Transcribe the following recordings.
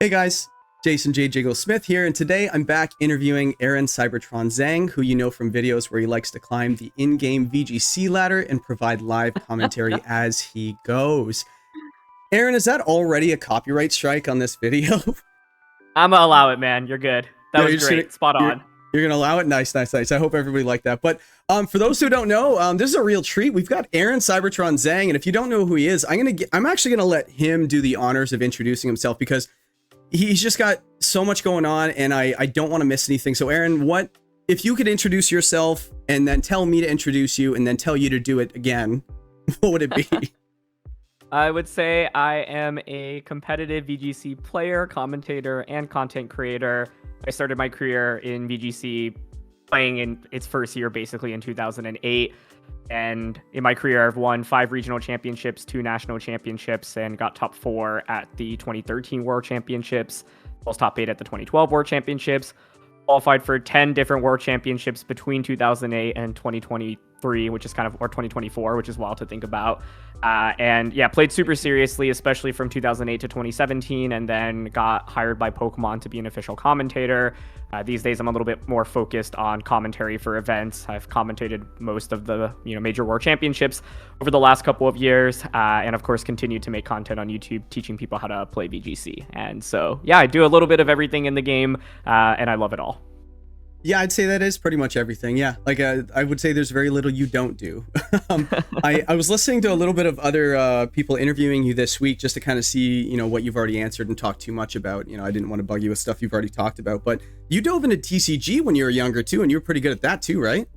Hey guys, Jason J. Jiggle Smith here, and today I'm back interviewing Aaron Cybertron Zheng, who you know from videos where he likes to climb the in-game VGC ladder and provide live commentary as he goes. Aaron, is that already a copyright strike on this video? I'm gonna allow it, man. You're good. That was great. Spot on. You're gonna allow it? Nice. I hope everybody liked that. But for those who don't know, this is a real treat. We've got Aaron Cybertron Zheng, and if you don't know who he is, I'm actually gonna let him do the honors of introducing himself because he's just got so much going on, and I don't want to miss anything. So, Aaron, what if you could introduce yourself and then tell me to introduce you and then tell you to do it again? What would it be? I would say I am a competitive VGC player, commentator, and content creator. I started my career in VGC playing in its first year, basically in 2008. And in my career, I've won 5 regional championships, 2 national championships, and got top 4 at the 2013 World Championships, was top 8 at the 2012 World Championships, qualified for 10 different World Championships between 2008 and 2023, which is kind of, or 2024, which is wild to think about. And yeah, played super seriously, especially from 2008 to 2017, and then got hired by Pokémon to be an official commentator. These days, I'm a little bit more focused on commentary for events. I've commentated most of the major World Championships over the last couple of years, and of course, continued to make content on YouTube teaching people how to play VGC. And so, yeah, I do a little bit of everything in the game, and I love it all. Yeah, I'd say that is pretty much everything. Yeah, like I would say there's very little you don't do. I was listening to a little bit of other people interviewing you this week just to kind of see, what you've already answered and talked too much about. I didn't want to bug you with stuff you've already talked about, but you dove into TCG when you were younger too, and you were pretty good at that too, right?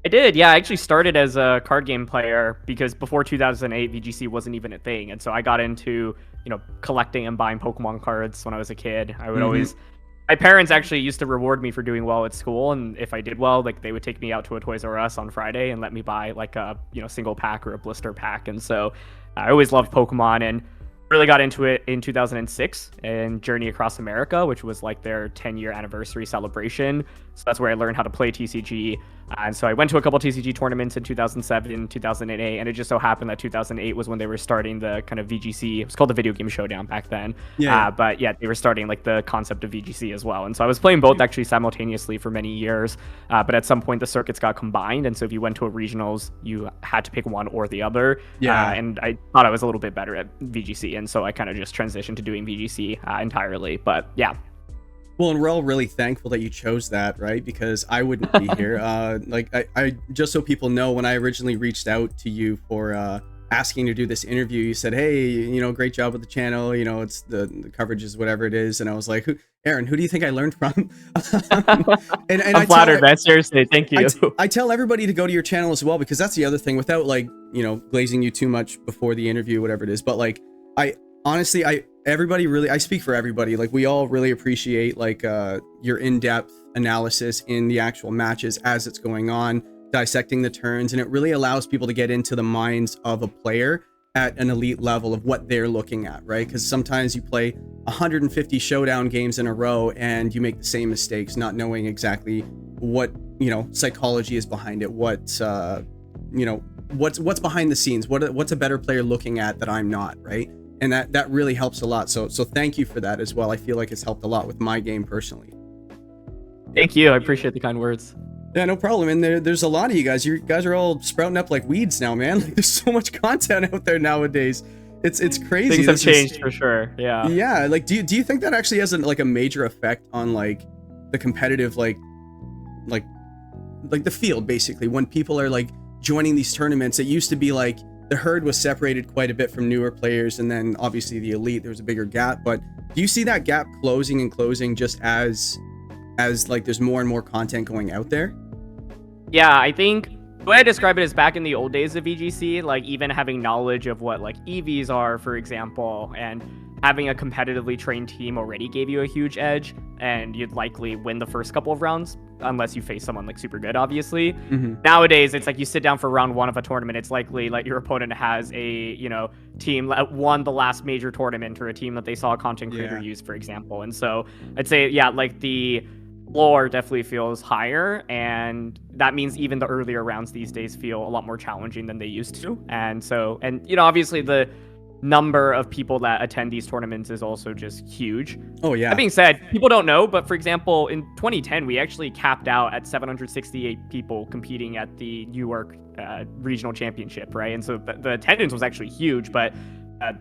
I did, yeah. I actually started as a card game player because before 2008, VGC wasn't even a thing. And so I got into, collecting and buying Pokemon cards when I was a kid. I would always... My parents actually used to reward me for doing well at school, and if I did well, like they would take me out to a Toys R Us on Friday and let me buy like a single pack or a blister pack. And so I always loved Pokemon and really got into it in 2006 in Journey Across America, which was like their 10-year anniversary celebration. So that's where I learned how to play TCG. And so I went to a couple TCG tournaments in 2007, 2008, and it just so happened that 2008 was when they were starting the kind of VGC. It was called the Video Game Showdown back then. Yeah. But yeah, they were starting like the concept of VGC as well. And so I was playing both actually simultaneously for many years. But at some point the circuits got combined. And so if you went to a regionals, you had to pick one or the other. Yeah. And I thought I was a little bit better at VGC. And so I kind of just transitioned to doing VGC entirely. But yeah. Well, and we're all really thankful that you chose that, right? Because I wouldn't be here. I just so people know, when I originally reached out to you for asking to do this interview, you said, "Hey, great job with the channel. It's the coverage is whatever it is." And I was like, "Aaron, who do you think I learned from?" and I'm flattered, man. Seriously, thank you. I tell everybody to go to your channel as well, because that's the other thing. Without glazing you too much before the interview, whatever it is. But honestly, I speak for everybody. Like, we all really appreciate your in-depth analysis in the actual matches as it's going on, dissecting the turns, and it really allows people to get into the minds of a player at an elite level of what they're looking at, right? Because sometimes you play 150 showdown games in a row and you make the same mistakes, not knowing exactly what psychology is behind it, what's behind the scenes, what's a better player looking at that I'm not, right? And that really helps a lot. So thank you for that as well. I feel like it's helped a lot with my game personally. Thank you. I appreciate the kind words. Yeah, no problem. And there's a lot of you guys. You guys are all sprouting up like weeds now, man. Like, there's so much content out there nowadays. It's crazy. Things have changed for sure. Yeah. Yeah. Like, do you think that actually has a major effect on the competitive like the field, basically, when people are joining these tournaments? It used to be the herd was separated quite a bit from newer players, and then obviously the elite, there was a bigger gap. But do you see that gap closing just as there's more and more content going out there? Yeah, I think the way I describe it is back in the old days of VGC, even having knowledge of what EVs are, for example, and having a competitively trained team already gave you a huge edge, and you'd likely win the first couple of rounds unless you face someone super good, obviously. Nowadays, it's you sit down for round 1 of a tournament, it's likely your opponent has a team that won the last major tournament, or a team that they saw a content creator use, for example. And so I'd say the floor definitely feels higher, and that means even the earlier rounds these days feel a lot more challenging than they used to. And so, obviously the number of people that attend these tournaments is also just huge. Oh yeah. That being said, people don't know, but for example, in 2010, we actually capped out at 768 people competing at the Newark regional championship, right? And so the attendance was actually huge, but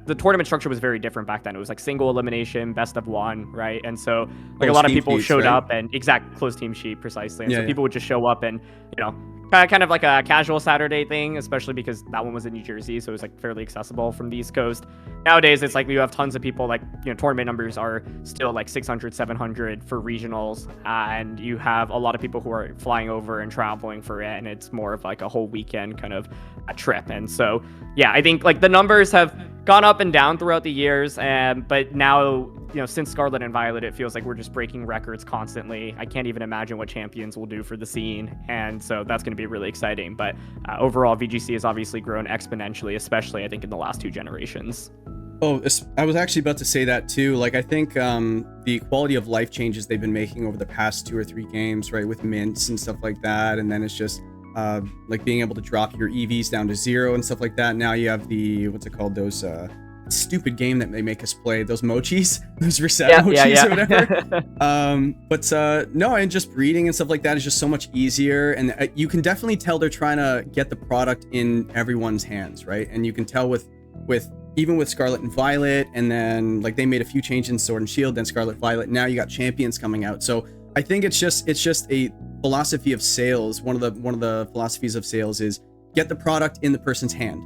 the tournament structure was very different back then. It was like single elimination, best of one, right? And so like a lot of people showed up and exact closed team sheet precisely. And so people would just show up and, you know, kind of like a casual Saturday thing, especially because that one was in New Jersey, so it was like fairly accessible from the East Coast. Nowadays, it's like you have tons of people, like, you know, tournament numbers are still like 600, 700 for regionals, and you have a lot of people who are flying over and traveling for it, and it's more of like a whole weekend kind of a trip. And so, yeah, I think like the numbers have gone up and down throughout the years, but now, you know, since Scarlet and Violet, it feels like we're just breaking records constantly. I can't even imagine what Champions will do for the scene, and so that's going to be really exciting. But overall, VGC has obviously grown exponentially, especially I think in the last 2 generations. Oh, I was actually about to say that too. Like, I think the quality of life changes they've been making over the past 2 or 3 games, right, with mints and stuff like that, and then it's just like being able to drop your EVs down to 0 and stuff like that. Now you have the, what's it called, those stupid game that they make us play, those mochis, those reset mochis or whatever. But no, and just breeding and stuff like that is just so much easier, and you can definitely tell they're trying to get the product in everyone's hands, right? And you can tell with even with Scarlet and Violet, and then like they made a few changes in Sword and Shield, then Scarlet Violet, now you got Champions coming out. So I think it's just a philosophy of sales. One of the philosophies of sales is get the product in the person's hand,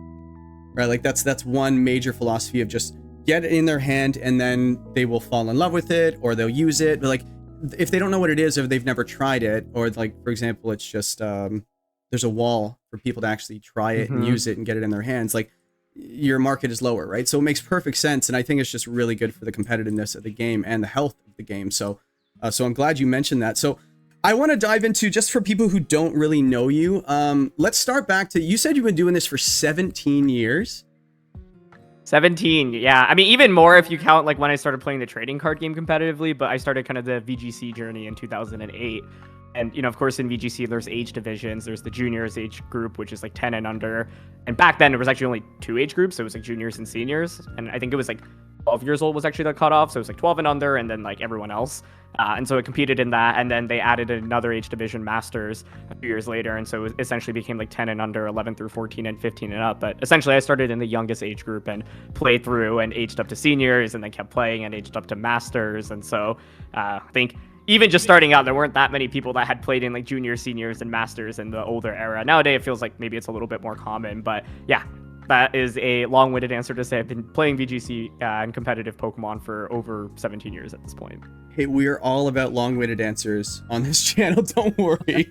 right? Like that's one major philosophy of just get it in their hand, and then they will fall in love with it, or they'll use it. But like if they don't know what it is, or they've never tried it, or like for example, it's just there's a wall for people to actually try it and use it and get it in their hands, like your market is lower, right? So it makes perfect sense, and I think it's just really good for the competitiveness of the game and the health of the game. So so I'm glad you mentioned that. So I want to dive into, just for people who don't really know you, let's start back to, you said you've been doing this for 17 years. 17, yeah. I mean, even more if you count like when I started playing the trading card game competitively, but I started kind of the VGC journey in 2008. And, you know, of course, in VGC, there's age divisions. There's the juniors age group, which is like 10 and under. And back then, there was actually only 2 age groups. So it was like juniors and seniors. And I think it was like 12 years old was actually the cutoff. So it was like 12 and under, and then like everyone else. And so it competed in that. And then they added another age division, Masters, a few years later. And so it essentially became like 10 and under, 11 through 14, and 15 and up. But essentially, I started in the youngest age group and played through and aged up to seniors, and then kept playing and aged up to Masters. And so I think even just starting out, there weren't that many people that had played in like juniors, seniors, and Masters in the older era. Nowadays, it feels like maybe it's a little bit more common. But yeah, that is a long-winded answer to say I've been playing VGC and competitive Pokemon for over 17 years at this point. Hey, we're all about long-winded answers on this channel. Don't worry.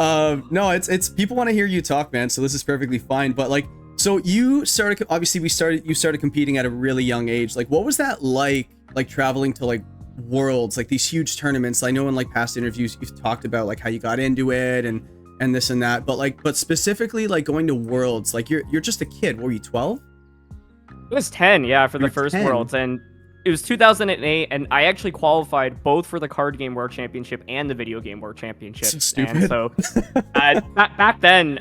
No, it's people want to hear you talk, man. So this is perfectly fine. But like, so you started, obviously you started competing at a really young age. Like, what was that like traveling to like worlds, like these huge tournaments? I know in like past interviews you've talked about like how you got into it and this and that, but specifically like going to worlds, like you're just a kid. What were you, 12? It was 10, yeah, for the first 10. Worlds, and it was 2008, and I actually qualified both for the Card Game World Championship and the Video Game World Championship. So stupid. And so back then,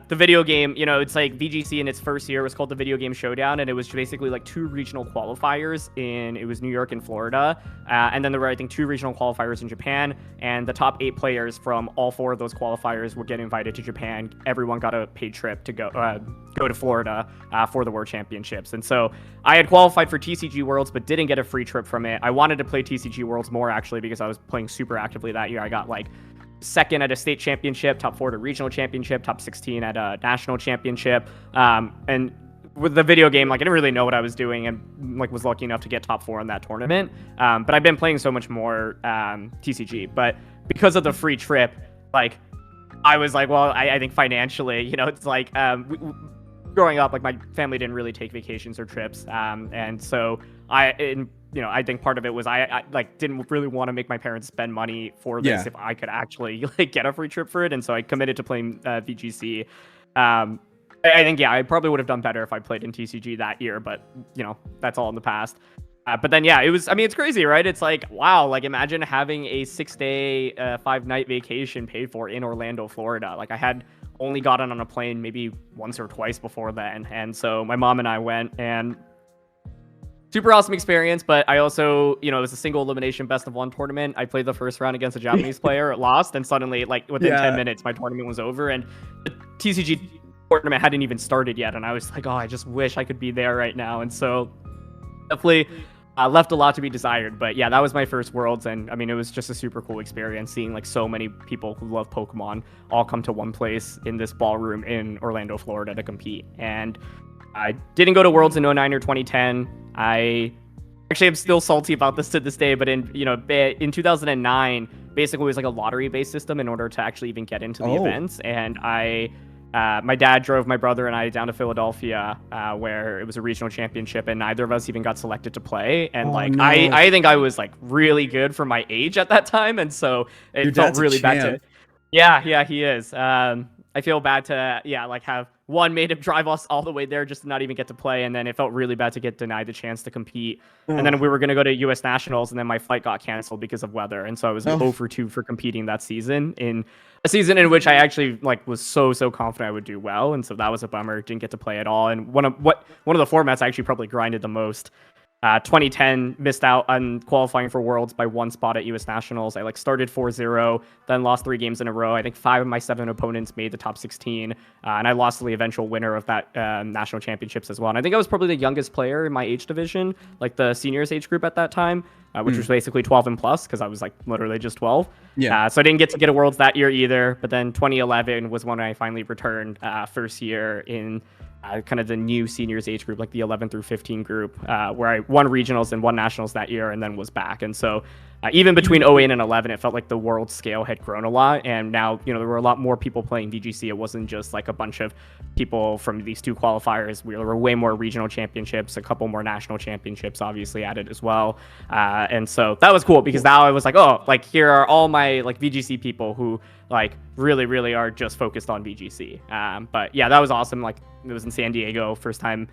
the video game, you know, it's like VGC in its first year was called the Video Game Showdown, and it was basically like 2 regional qualifiers it was New York and Florida, and then there were, I think, 2 regional qualifiers in Japan, and the top 8 players from all 4 of those qualifiers would get invited to Japan. Everyone got a paid trip to go to Florida for the World Championships. And so I had qualified for TCG Worlds, but didn't get a free trip from it. I wanted to play TCG Worlds more, actually, because I was playing super actively that year. I got like 2nd at a state championship, top 4 at a regional championship, top 16 at a national championship. And with the video game, like I didn't really know what I was doing, and like was lucky enough to get top 4 in that tournament. But I've been playing so much more TCG. But because of the free trip, like I was like, well, I think financially, you know, it's like growing up, like my family didn't really take vacations or trips, and so I think part of it was I like didn't really want to make my parents spend money for this if I could actually like get a free trip for it, and so I committed to playing VGC. I think I probably would have done better if I played in TCG that year, but you know, that's all in the past. But then it was, I mean, it's crazy, right? It's like, wow, like imagine having a 6-day, 5-night vacation paid for in Orlando, Florida. Like I had only gotten on a plane maybe once or twice before then. And so my mom and I went, and super awesome experience. But I also, it was a single elimination best of 1 tournament. I played the first round against a Japanese player, lost, and suddenly, like, within 10 minutes, my tournament was over, and the TCG tournament hadn't even started yet, and I was like, oh, I just wish I could be there right now. And so definitely left a lot to be desired. But yeah, that was my first Worlds, and I mean, it was just a super cool experience seeing like so many people who love Pokemon all come to one place in this ballroom in Orlando, Florida to compete. And I didn't go to Worlds in 09 or 2010. I actually am still salty about this to this day, but in 2009, basically it was like a lottery-based system in order to actually even get into the events. And my dad drove my brother and I down to Philadelphia, where it was a regional championship, and neither of us even got selected to play. And I think I was like really good for my age at that time, and so it felt really bad to. Yeah, he is. I feel bad to have made him drive us all the way there just to not even get to play, and then it felt really bad to get denied the chance to compete. And then we were gonna go to U.S. Nationals, and then my flight got canceled because of weather, and so I was 0 for 2 for competing that season, in a season in which I actually was so confident I would do well, and so that was a bummer. Didn't get to play at all, and one of the formats I actually probably grinded the most. 2010 missed out on qualifying for Worlds by 1 spot at U.S. Nationals. I started 4-0, then lost 3 games in a row. I think 5 of my 7 opponents made the top 16, and I lost to the eventual winner of that national championships as well. And I think I was probably the youngest player in my age division, like the seniors age group at that time, which was basically 12 and plus, because I was literally just 12. Yeah. So I didn't get a Worlds that year either. But then 2011 was when I finally returned, first year in kind of the new seniors age group, like the 11 through 15 group, where I won regionals and won nationals that year, and then was back. And so even between 08 and 11, it felt like the world scale had grown a lot. And now, there were a lot more people playing VGC. It wasn't just like a bunch of people from these 2 qualifiers. There were way more regional championships, a couple more national championships obviously added as well. And so that was cool, because now I was like, here are all my VGC people who really are just focused on VGC. But yeah, that was awesome. It was in San Diego, first time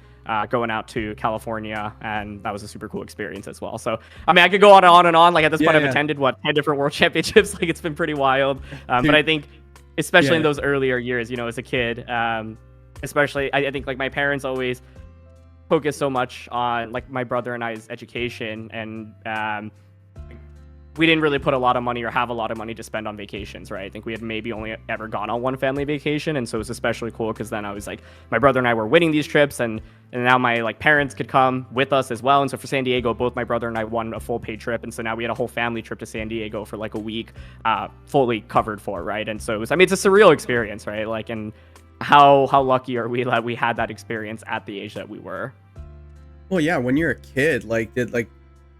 going out to California, and that was a super cool experience as well. So I mean, I could go on and on and on. At this point, I've attended 10 different world championships. It's been pretty wild. But I think especially in those earlier years, as a kid, especially I think my parents always focused so much on my brother and I's education, and we didn't really put a lot of money or have a lot of money to spend on vacations, right? I think we had maybe only ever gone on 1 family vacation, and so it was especially cool because then I was my brother and I were winning these trips, and now my parents could come with us as well. And so for San Diego, both my brother and I won a full paid trip, and so now we had a whole family trip to San Diego for a week, fully covered for, right? And so it was, it's a surreal experience, right? And how lucky are we that we had that experience at the age that we were? Well, yeah, when you're a kid,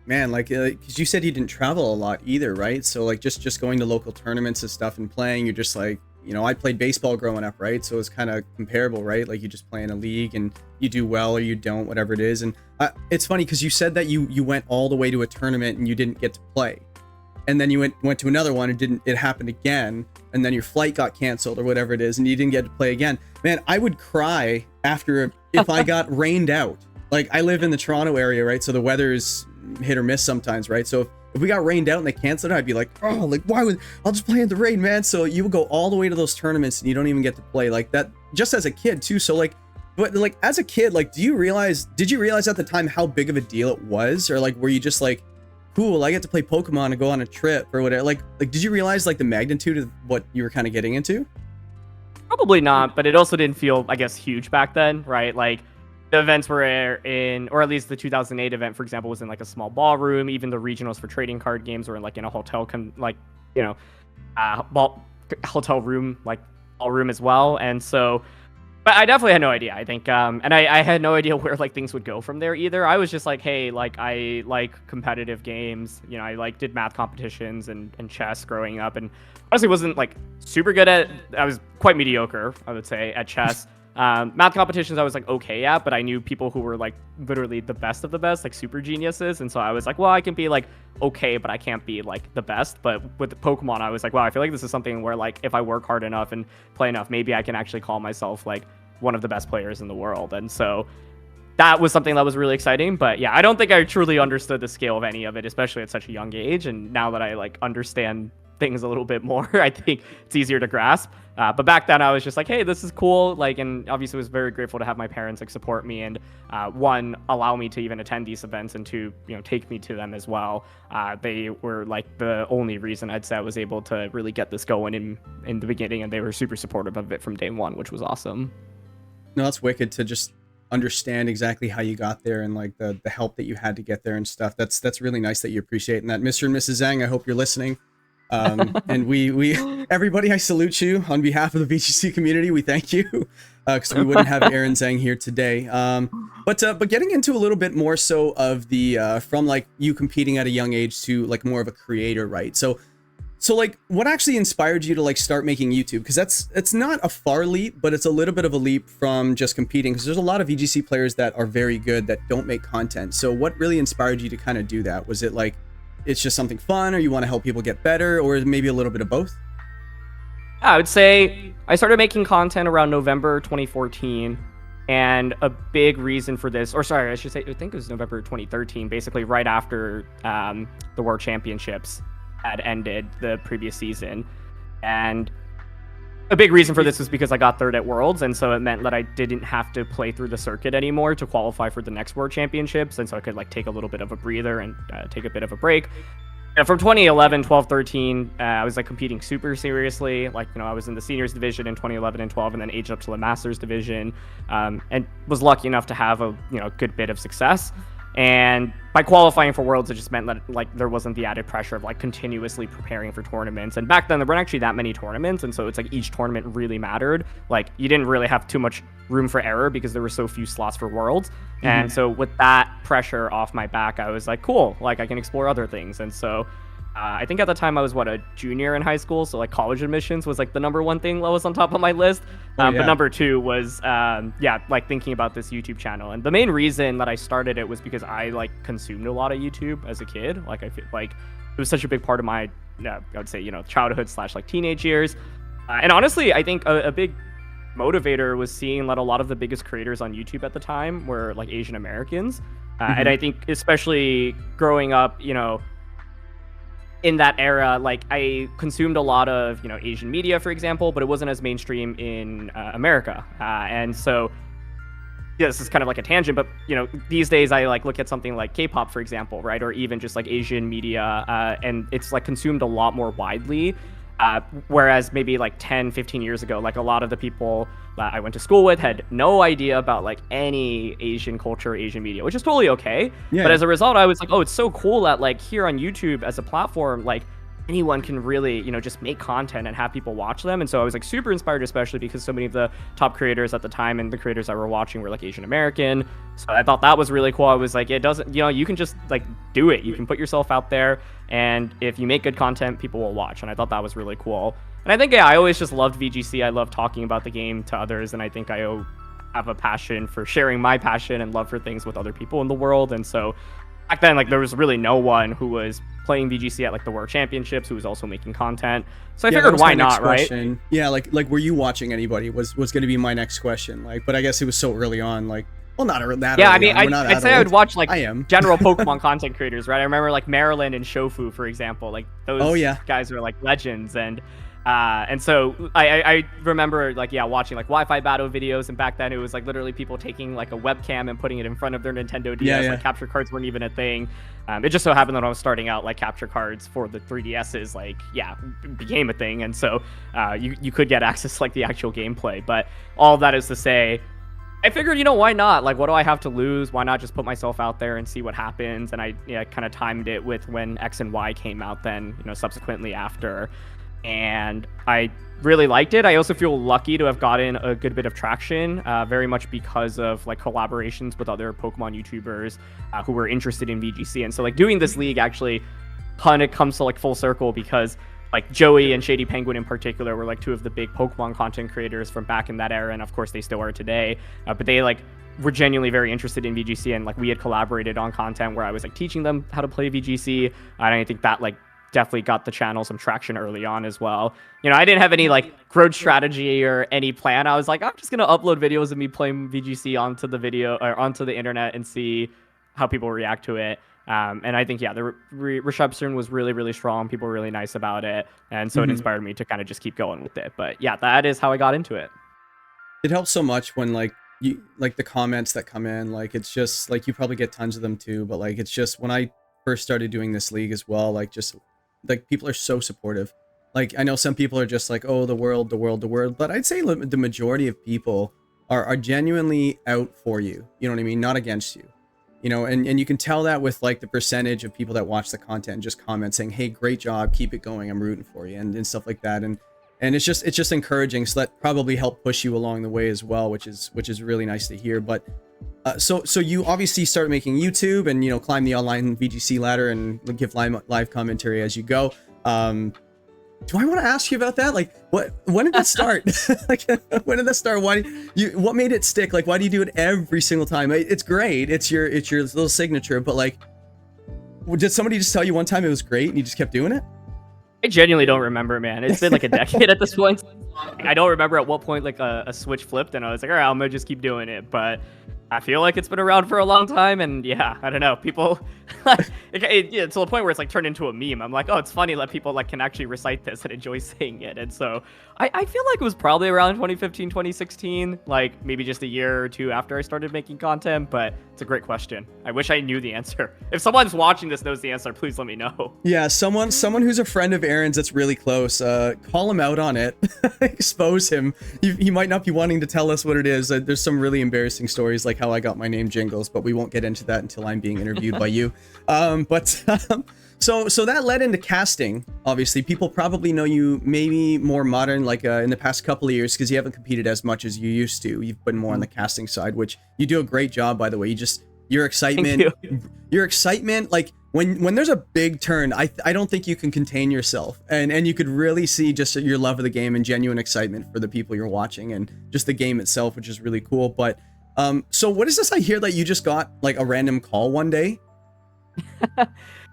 man, because you said you didn't travel a lot either, right? So just going to local tournaments and stuff and playing, you're just I played baseball growing up, right? So it's kind of comparable, right? You just play in a league and you do well or you don't, whatever it is. And it's funny because you said that you went all the way to a tournament and you didn't get to play, and then you went to another one and it happened again, and then your flight got canceled or whatever it is, and you didn't get to play again. Man, I would cry if I got rained out. I live in the Toronto area, right? So the weather's hit or miss sometimes, right? So if we got rained out and they canceled it, I'd be why would I'll just play in the rain, man? So you would go all the way to those tournaments and you don't even get to play that, just as a kid too. So but as a kid, did you realize at the time how big of a deal it was? Or were you just cool, I get to play Pokemon and go on a trip or whatever? Did you realize the magnitude of what you were kind of getting into? Probably not, but it also didn't feel, I guess, huge back then, right? The events were in, or at least the 2008 event, for example, was in a small ballroom. Even the regionals for trading card games were in a hotel, hotel room, ballroom as well. And so, but I definitely had no idea. I think, and I had no idea where things would go from there either. I was just hey, I like competitive games. I did math competitions and chess growing up, and honestly wasn't super good at. I was quite mediocre, I would say, at chess. Math competitions I was okay at, but I knew people who were literally the best of the best, super geniuses, and so I was well, I can be okay, but I can't be the best. But with Pokemon, I was wow, I feel this is something where if I work hard enough and play enough, maybe I can actually call myself one of the best players in the world. And so that was something that was really exciting. But yeah, I don't think I truly understood the scale of any of it, especially at such a young age. And now that I understand things a little bit more. I think it's easier to grasp. But back then I was just like, hey, this is cool. Like, and obviously was very grateful to have my parents like support me and one, allow me to even attend these events, and two, take me to them as well. They were like the only reason I'd say I was able to really get this going in the beginning, and they were super supportive of it from day one, which was awesome. No, that's wicked to just understand exactly how you got there and like the help that you had to get there and stuff. That's really nice that you appreciate. And that Mr. and Mrs. Zheng, I hope you're listening. And we everybody, I salute you on behalf of the VGC community. We thank you because we wouldn't have Aaron Zheng here today. But getting into a little bit more so of the from like you competing at a young age to like more of a creator, right? So like what actually inspired you to like start making YouTube? Because it's not a far leap, but it's a little bit of a leap from just competing, because there's a lot of VGC players that are very good that don't make content. So what really inspired you to kind of do that? Was it like it's just something fun, or you want to help people get better, or maybe a little bit of both? I would say I started making content around November 2014, and a big reason for this, or sorry, I should say, I think it was November 2013, basically right after the World Championships had ended the previous season. And a big reason for this was because I got third at Worlds, and so it meant that I didn't have to play through the circuit anymore to qualify for the next World Championships, and so I could like take a little bit of a breather and take a bit of a break. And from 2011, 12, 13, I was like competing super seriously. Like, I was in the seniors division in 2011 and 12, and then aged up to the masters division, and was lucky enough to have a good bit of success. And by qualifying for Worlds, it just meant that like there wasn't the added pressure of like continuously preparing for tournaments. And back then there weren't actually that many tournaments, and so it's like each tournament really mattered. Like you didn't really have too much room for error because there were so few slots for Worlds. Mm-hmm. And so with that pressure off my back, I was like, cool, like I can explore other things. And so I think at the time I was a junior in high school, so like college admissions was like the number one thing that was on top of my list. But number two was like thinking about this YouTube channel. And the main reason that I started it was because I like consumed a lot of YouTube as a kid. Like I feel like it was such a big part of my I would say childhood / like teenage years. And honestly, I think a big motivator was seeing that a lot of the biggest creators on YouTube at the time were like Asian Americans. Mm-hmm. And I think especially growing up, in that era, like I consumed a lot of Asian media, for example, but it wasn't as mainstream in America, and so this is kind of like a tangent, but these days I like look at something like K-pop, for example, right, or even just like Asian media, and it's like consumed a lot more widely, whereas maybe like 10-15 years ago, like a lot of the people that I went to school with had no idea about like any Asian culture, Asian media, which is totally okay. Yeah. But as a result, I was like, oh, it's so cool that like here on YouTube as a platform, like anyone can really, just make content and have people watch them. And so I was like super inspired, especially because so many of the top creators at the time and the creators I were watching were like Asian American. So I thought that was really cool. I was like, it doesn't, you can just like do it. You can put yourself out there, and if you make good content, people will watch. And I thought that was really cool. And I think, I always just loved VGC. I love talking about the game to others, and I think I have a passion for sharing my passion and love for things with other people in the world. And so back then, like there was really no one who was playing VGC at like the World Championships who was also making content. So I figured, why not, right? Yeah, like were you watching anybody? Was going to be my next question. Like, but I guess it was so early on. Like, well, not that. Yeah, early I mean, I'd say I would watch like general general Pokemon content creators, right? I remember like Marilyn and Shofu, for example. Like those guys were like legends, and so I remember like watching like Wi-Fi battle videos, and back then it was like literally people taking like a webcam and putting it in front of their Nintendo DS. Like capture cards weren't even a thing. It just so happened that when I was starting out, like capture cards for the 3DSs like became a thing, and so you could get access to like the actual gameplay. But all of that is to say, I figured, why not? Like, what do I have to lose? Why not just put myself out there and see what happens? And I kind of timed it with when X and Y came out then, subsequently after. And I really liked it. I also feel lucky to have gotten a good bit of traction, very much because of like collaborations with other Pokemon YouTubers who were interested in VGC. And so like doing this league actually kind of comes to like full circle, because like Joey and Shady Penguin in particular were like two of the big Pokemon content creators from back in that era, and of course they still are today. But they like were genuinely very interested in VGC, and like we had collaborated on content where I was like teaching them how to play VGC, and I think that like definitely got the channel some traction early on as well. I didn't have any like growth strategy or any plan. I was like, I'm just gonna upload videos of me playing VGC onto the internet and see how people react to it. And I think, yeah, the reception was really, really strong. People were really nice about it. And so it inspired me to kind of just keep going with it. But yeah, that is how I got into it. It helps so much when like you like the comments that come in, like it's just like you probably get tons of them too, but like it's just when I first started doing this league as well, like just like people are so supportive. Like I know some people are just like, oh, the world, but I'd say the majority of people are genuinely out for you. You know what I mean? Not against you. You know, and you can tell that with like the percentage of people that watch the content and just comment saying, hey, great job, keep it going, I'm rooting for you, and stuff like that. And it's just encouraging. So that probably helped push you along the way as well, which is really nice to hear. But so you obviously start making YouTube and, you know, climb the online VGC ladder and give live commentary as you go. Do I want to ask you about that? Like, when did that start? Like, when did that start? What made it stick? Like, why do you do it every single time? It's great. It's your little signature. But like, did somebody just tell you one time it was great and you just kept doing it? I genuinely don't remember, man. It's been like a decade at this point. I don't remember at what point like a switch flipped and I was like, all right, I'm gonna just keep doing it. But I feel like it's been around for a long time, and yeah, I don't know. People, it's to the point where it's like turned into a meme. I'm like, oh, it's funny that people like can actually recite this and enjoy saying it. And so I feel like it was probably around 2015, 2016, like maybe just a year or two after I started making content. But it's a great question. I wish I knew the answer. If someone's watching this knows the answer, please let me know. Yeah, someone who's a friend of Aaron's that's really close. Call him out on it. Expose him. He might not be wanting to tell us what it is. There's some really embarrassing stories like how I got my name Jingles, but we won't get into that until I'm being interviewed by you. So that led into casting. Obviously, people probably know you maybe more modern, like in the past couple of years, because you haven't competed as much as you used to. You've been more on the casting side, which you do a great job, by the way. Your excitement, like when there's a big turn, I don't think you can contain yourself, and you could really see just your love of the game and genuine excitement for the people you're watching and just the game itself, which is really cool. But so what is this I hear that you just got like a random call one day?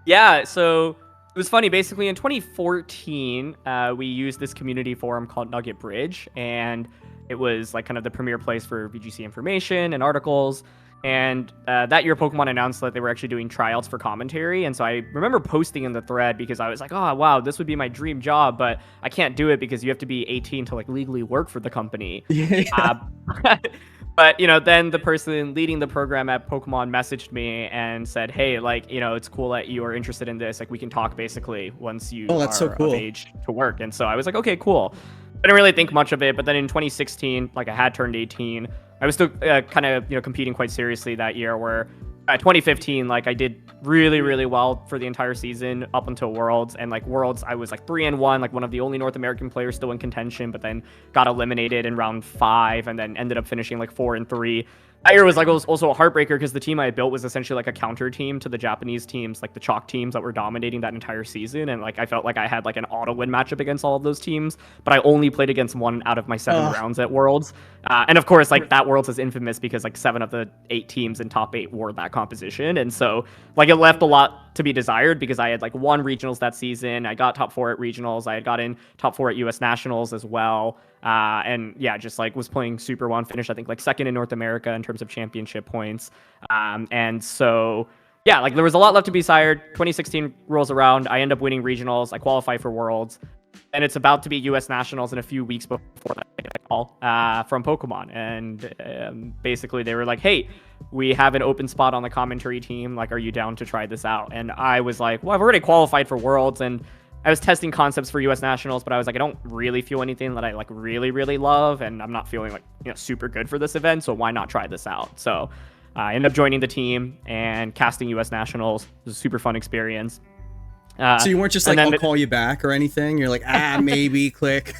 Yeah, so it was funny. Basically, in 2014, we used this community forum called Nugget Bridge, and it was like kind of the premier place for VGC information and articles. And that year, Pokemon announced that they were actually doing tryouts for commentary. And so I remember posting in the thread because I was like, oh, wow, this would be my dream job, but I can't do it because you have to be 18 to like legally work for the company. Yeah. But, you know, then the person leading the program at Pokemon messaged me and said, hey, like, you know, it's cool that you are interested in this. Like, we can talk basally once you are so cool. of age to work. And so I was like, okay, cool. I didn't really think much of it. But then in 2016, like I had turned 18. I was still kind of, you know, competing quite seriously that year, where 2015, like I did really, really well for the entire season up until Worlds. And like Worlds, I was like 3-1, like one of the only North American players still in contention, but then got eliminated in round 5 and then ended up finishing like 4-3. That year was like also a heartbreaker because the team I built was essentially like a counter team to the Japanese teams, like the chalk teams that were dominating that entire season. And like I felt like I had like an auto win matchup against all of those teams, but I only played against 1 out of my 7 rounds at Worlds. And of course, like that Worlds is infamous because like 7 of the 8 teams in top 8 wore that composition. And so like it left a lot to be desired because I had like won regionals that season. I got top 4 at regionals. I had gotten top 4 at US Nationals as well. And yeah, just like was playing super well, finished I think like 2nd in North America in terms of championship points. And so yeah, like there was a lot left to be desired. 2016 rolls around. I end up winning regionals. I qualify for Worlds. And it's about to be US Nationals in a few weeks before that. I get a call from Pokemon. And basically they were like, hey, we have an open spot on the commentary team. Like, are you down to try this out? And I was like, well, I've already qualified for Worlds. And I was testing concepts for US Nationals, but I was like, I don't really feel anything that I like really, really love. And I'm not feeling like, you know, super good for this event. So why not try this out? So I ended up joining the team and casting US Nationals. It was a super fun experience. So you weren't just like, I'll call you back or anything? You're like, maybe, click.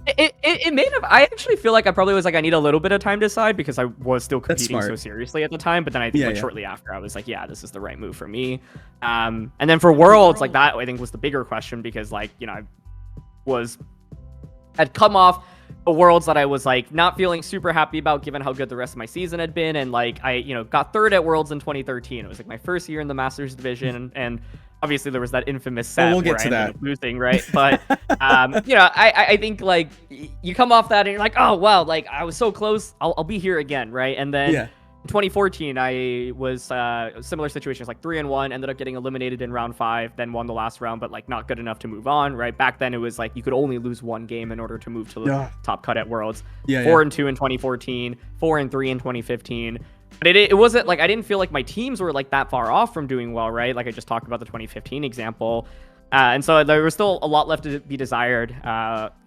It may have. I actually feel like I probably was like, I need a little bit of time to decide because I was still competing so seriously at the time. But then I think shortly after, I was like, yeah, this is the right move for me. And then for Worlds, like that, I think was the bigger question because like, you know, had come off the Worlds that I was like not feeling super happy about given how good the rest of my season had been. And like, I, you know, got 3rd at Worlds in 2013. It was like my first year in the Masters division. And obviously there was that infamous set we'll get where to I ended that. up losing, right? But, you know, I think like you come off that and you're like, oh, wow, like I was so close. I'll be here again, right? And then In 2014, I was similar situations, like 3-1, ended up getting eliminated in round 5, then won the last round, but like not good enough to move on, right? Back then, it was like you could only lose one game in order to move to the top cut at Worlds. 4-2 in 2014, 4-3 in 2015. But it wasn't like I didn't feel like my teams were like that far off from doing well, right? Like I just talked about the 2015 example. And so there was still a lot left to be desired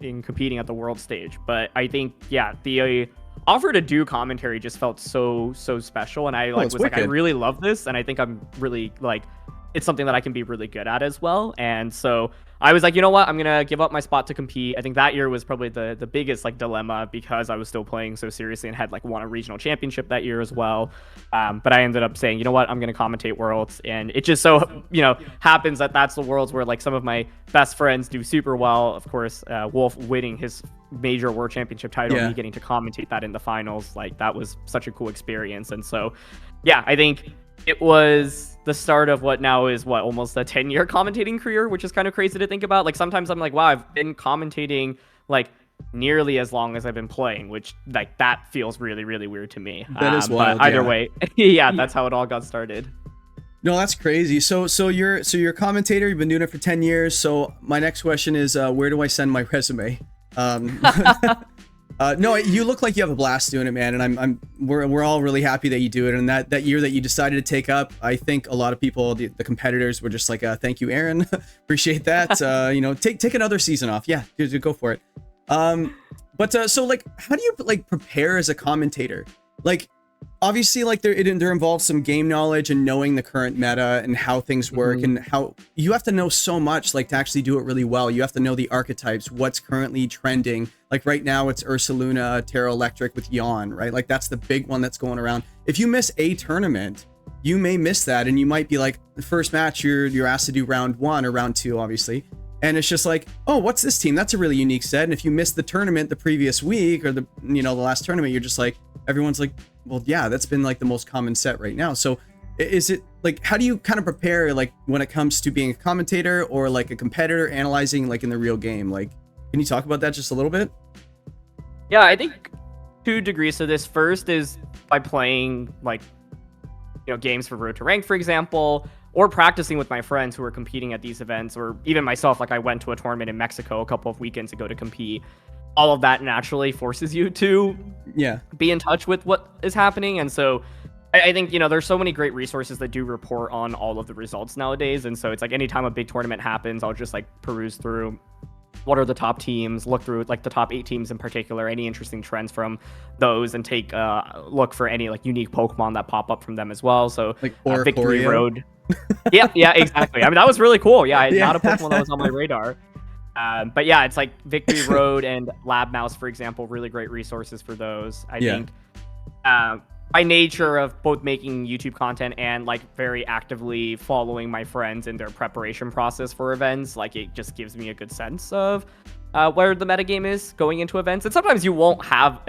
in competing at the world stage. But I think, yeah, the offer to do commentary just felt so special, and I was like, I really love this, and I think I'm really like, it's something that I can be really good at as well. And so I was like, you know what, I'm gonna give up my spot to compete. I think that year was probably the biggest like dilemma, because I was still playing so seriously and had like won a regional championship that year as well. But I ended up saying, you know what, I'm gonna commentate Worlds, and it just so happens that that's the Worlds where like some of my best friends do super well. Of course, Wolf winning his major world championship title, and me getting to commentate that in the finals, like that was such a cool experience. And so yeah, I think it was the start of what now is almost a 10-year commentating career, which is kind of crazy to think about. Like sometimes I'm like, wow, I've been commentating like nearly as long as I've been playing, which like that feels really weird to me. That is wild. But either way, yeah, that's how it all got started. No, that's crazy. So you're a commentator. You've been doing it for 10 years. So my next question is, where do I send my resume? No, you look like you have a blast doing it, man, and we're all really happy that you do it. And that year that you decided to take up, I think a lot of people, the competitors, were just like, thank you, Aaron, appreciate that. Take another season off. Yeah, go for it. But so like, how do you like prepare as a commentator? Like, obviously, like there involves some game knowledge and knowing the current meta and how things work, and how you have to know so much like to actually do it really well. You have to know the archetypes, what's currently trending. Like right now it's Ursaluna, Terra Electric with Yawn, right? Like that's the big one that's going around. If you miss a tournament, you may miss that, and you might be like, the first match you're asked to do round 1 or round 2, obviously. And it's just like, oh, what's this team? That's a really unique set. And if you missed the tournament the previous week, or the last tournament, you're just like, everyone's like, well, yeah, that's been like the most common set right now. So is it like, how do you kind of prepare like when it comes to being a commentator or like a competitor analyzing like in the real game? Like, can you talk about that just a little bit? Yeah, I think 2 degrees to this. First is by playing like, games for Road to Rank, for example, or practicing with my friends who are competing at these events, or even myself. Like I went to a tournament in Mexico a couple of weekends ago to compete. All of that naturally forces you to be in touch with what is happening. And so I think, there's so many great resources that do report on all of the results nowadays. And so it's like anytime a big tournament happens, I'll just like peruse through what are the top teams, look through like the top 8 teams in particular, any interesting trends from those, and take a look for any like unique Pokemon that pop up from them as well. So like Victory Road. yeah, exactly. I mean, that was really cool. Yeah, not a Pokemon that was on my radar. But yeah, it's like Victory Road and Lab Mouse, for example, really great resources for those. I think by nature of both making YouTube content and like very actively following my friends in their preparation process for events, like it just gives me a good sense of where the metagame is going into events. And sometimes you won't have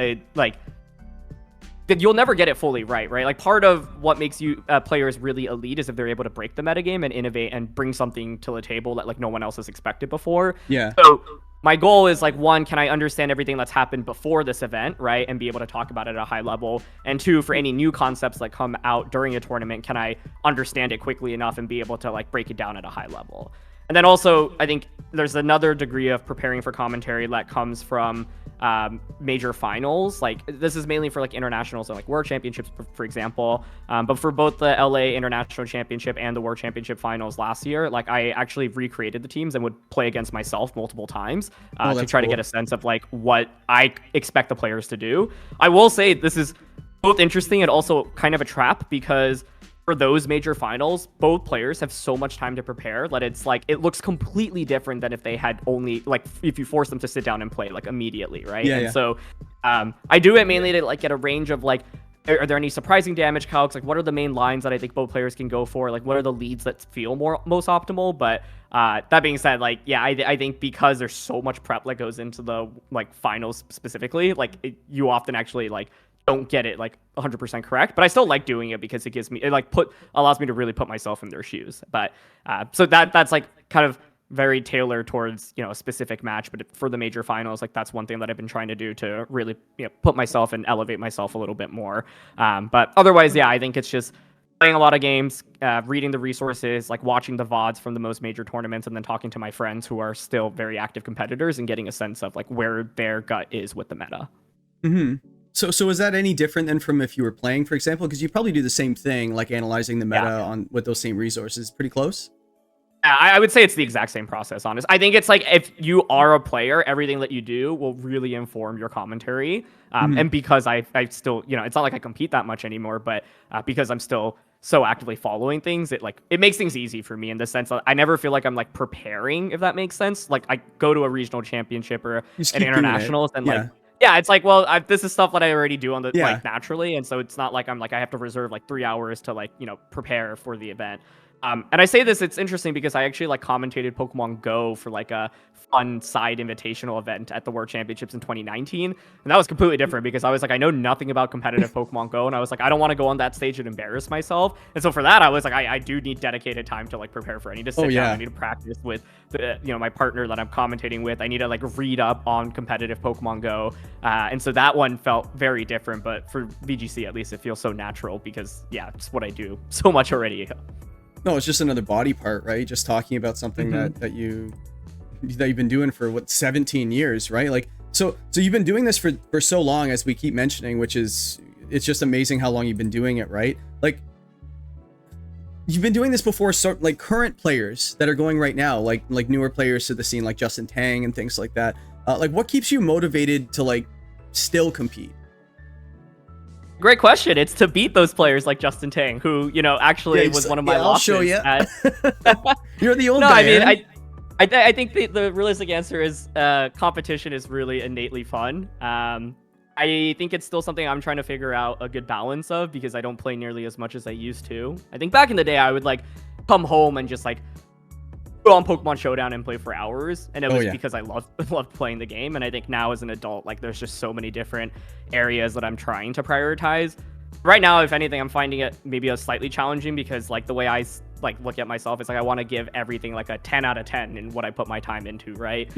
you'll never get it fully right? Like part of what makes you players really elite is if they're able to break the metagame and innovate and bring something to the table that like no one else has expected before. Yeah. So my goal is like, 1, can I understand everything that's happened before this event, right? And be able to talk about it at a high level. And 2, for any new concepts that come out during a tournament, can I understand it quickly enough and be able to like break it down at a high level? And then also, I think there's another degree of preparing for commentary that comes from major finals. Like this is mainly for like internationals and like world championships, for example. But for both the LA International Championship and the World Championship finals last year, like I actually recreated the teams and would play against myself multiple times to try to get a sense of like what I expect the players to do. I will say this is both interesting and also kind of a trap, because for those major finals, both players have so much time to prepare that it's like it looks completely different than if they had only like if you force them to sit down and play like immediately, right? So I do it mainly to like get a range of like, are there any surprising damage calcs? Like what are the main lines that I think both players can go for? Like what are the leads that feel most optimal? But that being said, like I think because there's so much prep that goes into the like finals specifically, like you often actually like don't get it like 100% correct, but I still like doing it because it allows me to really put myself in their shoes. But so that's like kind of very tailored towards, you know, a specific match. But for the major finals, like that's one thing that I've been trying to do to really, you know, put myself and elevate myself a little bit more. But otherwise, yeah, I think it's just playing a lot of games, reading the resources, like watching the VODs from the most major tournaments, and then talking to my friends who are still very active competitors and getting a sense of like where their gut is with the meta. Mm-hmm. So is that any different than from if you were playing, for example? Because you probably do the same thing, like analyzing the meta on with those same resources. Pretty close. I would say it's the exact same process, honest. I think it's like if you are a player, everything that you do will really inform your commentary. And because I still, you know, it's not like I compete that much anymore, but because I'm still so actively following things, it makes things easy for me in the sense that I never feel like I'm like preparing, if that makes sense. Like I go to a regional championship or an internationals and like, yeah, it's like, well, this is stuff that I already do on the like naturally. And so it's not like I have to reserve like 3 hours to like, you know, prepare for the event. And I say this, it's interesting because I actually like commentated Pokemon Go for like a fun side invitational event at the World Championships in 2019. And that was completely different because I was like, I know nothing about competitive Pokemon Go. And I was like, I don't want to go on that stage and embarrass myself. And so for that, I was like, I do need dedicated time to like prepare for it. I need to sit down. I need to practice with the, you know, my partner that I'm commentating with. I need to like read up on competitive Pokemon Go. And so that one felt very different. But for VGC, at least, it feels so natural because, yeah, it's what I do so much already. No, it's just another body part, right? Just talking about something that you've been doing for 17 years, right? Like, so you've been doing this for so long, as we keep mentioning, which is, it's just amazing how long you've been doing it, right? Like, you've been doing this before, so like current players that are going right now, like newer players to the scene, like Justin Tang and things like that. Like, what keeps you motivated to like still compete? Great question. It's to beat those players like Justin Tang, who, you know, actually was one of my losses. I'll show you. You're the old guy. No, I mean, I think the realistic answer is competition is really innately fun. I think it's still something I'm trying to figure out a good balance of because I don't play nearly as much as I used to. I think back in the day, I would like come home and just like go on Pokemon Showdown and play for hours, and it was because I loved playing the game. And I think now as an adult, like there's just so many different areas that I'm trying to prioritize. Right now, if anything, I'm finding it maybe a slightly challenging because like the way I like look at myself is like I want to give everything like a 10 out of 10 in what I put my time into, right?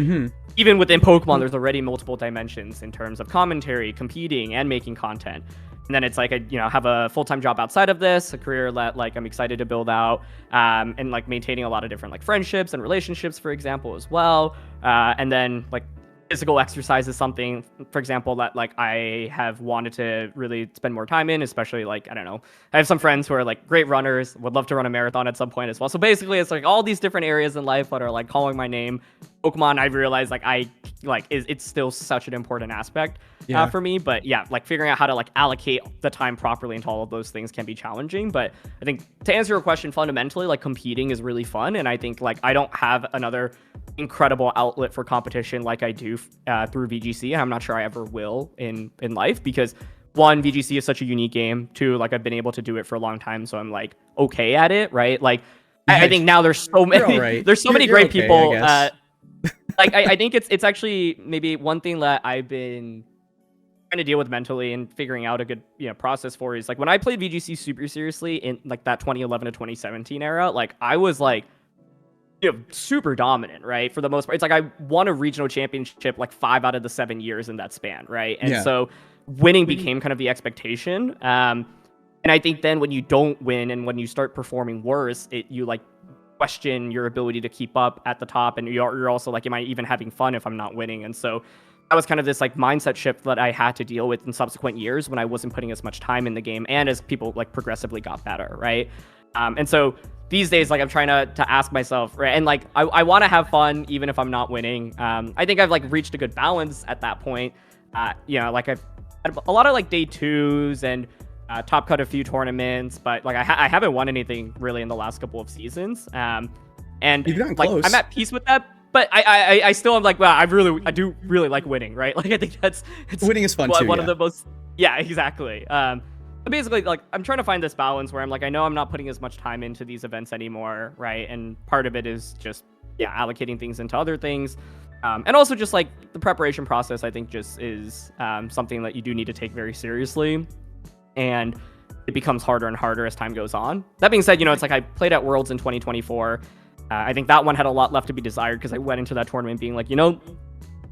Even within Pokemon, there's already multiple dimensions in terms of commentary, competing, and making content. And then it's like I, you know, have a full-time job outside of this, a career that like I'm excited to build out, and like maintaining a lot of different like friendships and relationships, for example, as well. And then like physical exercise is something, for example, that like I have wanted to really spend more time in, especially like, I don't know, I have some friends who are like great runners, would love to run a marathon at some point as well. So basically it's like all these different areas in life that are like calling my name. Pokemon, I've realized like it's still such an important aspect for me, but yeah, like figuring out how to like allocate the time properly into all of those things can be challenging. But I think to answer your question, fundamentally, like competing is really fun. And I think like I don't have another incredible outlet for competition like I do through VGC, and I'm not sure I ever will in life because one, VGC is such a unique game. Two, like I've been able to do it for a long time, so I'm like okay at it, right? Like I think now there's so many there's so many great people. Like I think it's actually maybe one thing that I've been trying to deal with mentally and figuring out a good process for is like when I played VGC super seriously in like that 2011 to 2017 era, like I was like super dominant, right? For the most part, it's like I won a regional championship like 5 out of the 7 years in that span, right? And so winning became kind of the expectation. And I think then when you don't win and when you start performing worse, you like question your ability to keep up at the top, and you're also like, am I even having fun if I'm not winning? And so that was kind of this like mindset shift that I had to deal with in subsequent years when I wasn't putting as much time in the game and as people like progressively got better, right? And so these days, like I'm trying to ask myself, right? And like I want to have fun even if I'm not winning. I think I've like reached a good balance at that point. Like I've had a lot of like day twos and top cut a few tournaments, but like I haven't won anything really in the last couple of seasons. And you've gotten like close. I'm at peace with that. But I still am like, well, I do really like winning, right? Like I think it's winning is fun too. One of the most, exactly. But basically, like I'm trying to find this balance where I'm like, I know I'm not putting as much time into these events anymore, right? And part of it is just allocating things into other things, and also just like the preparation process. I think just is something that you do need to take very seriously, and it becomes harder and harder as time goes on. That being said, it's like I played at Worlds in 2024. I think that one had a lot left to be desired because I went into that tournament being like,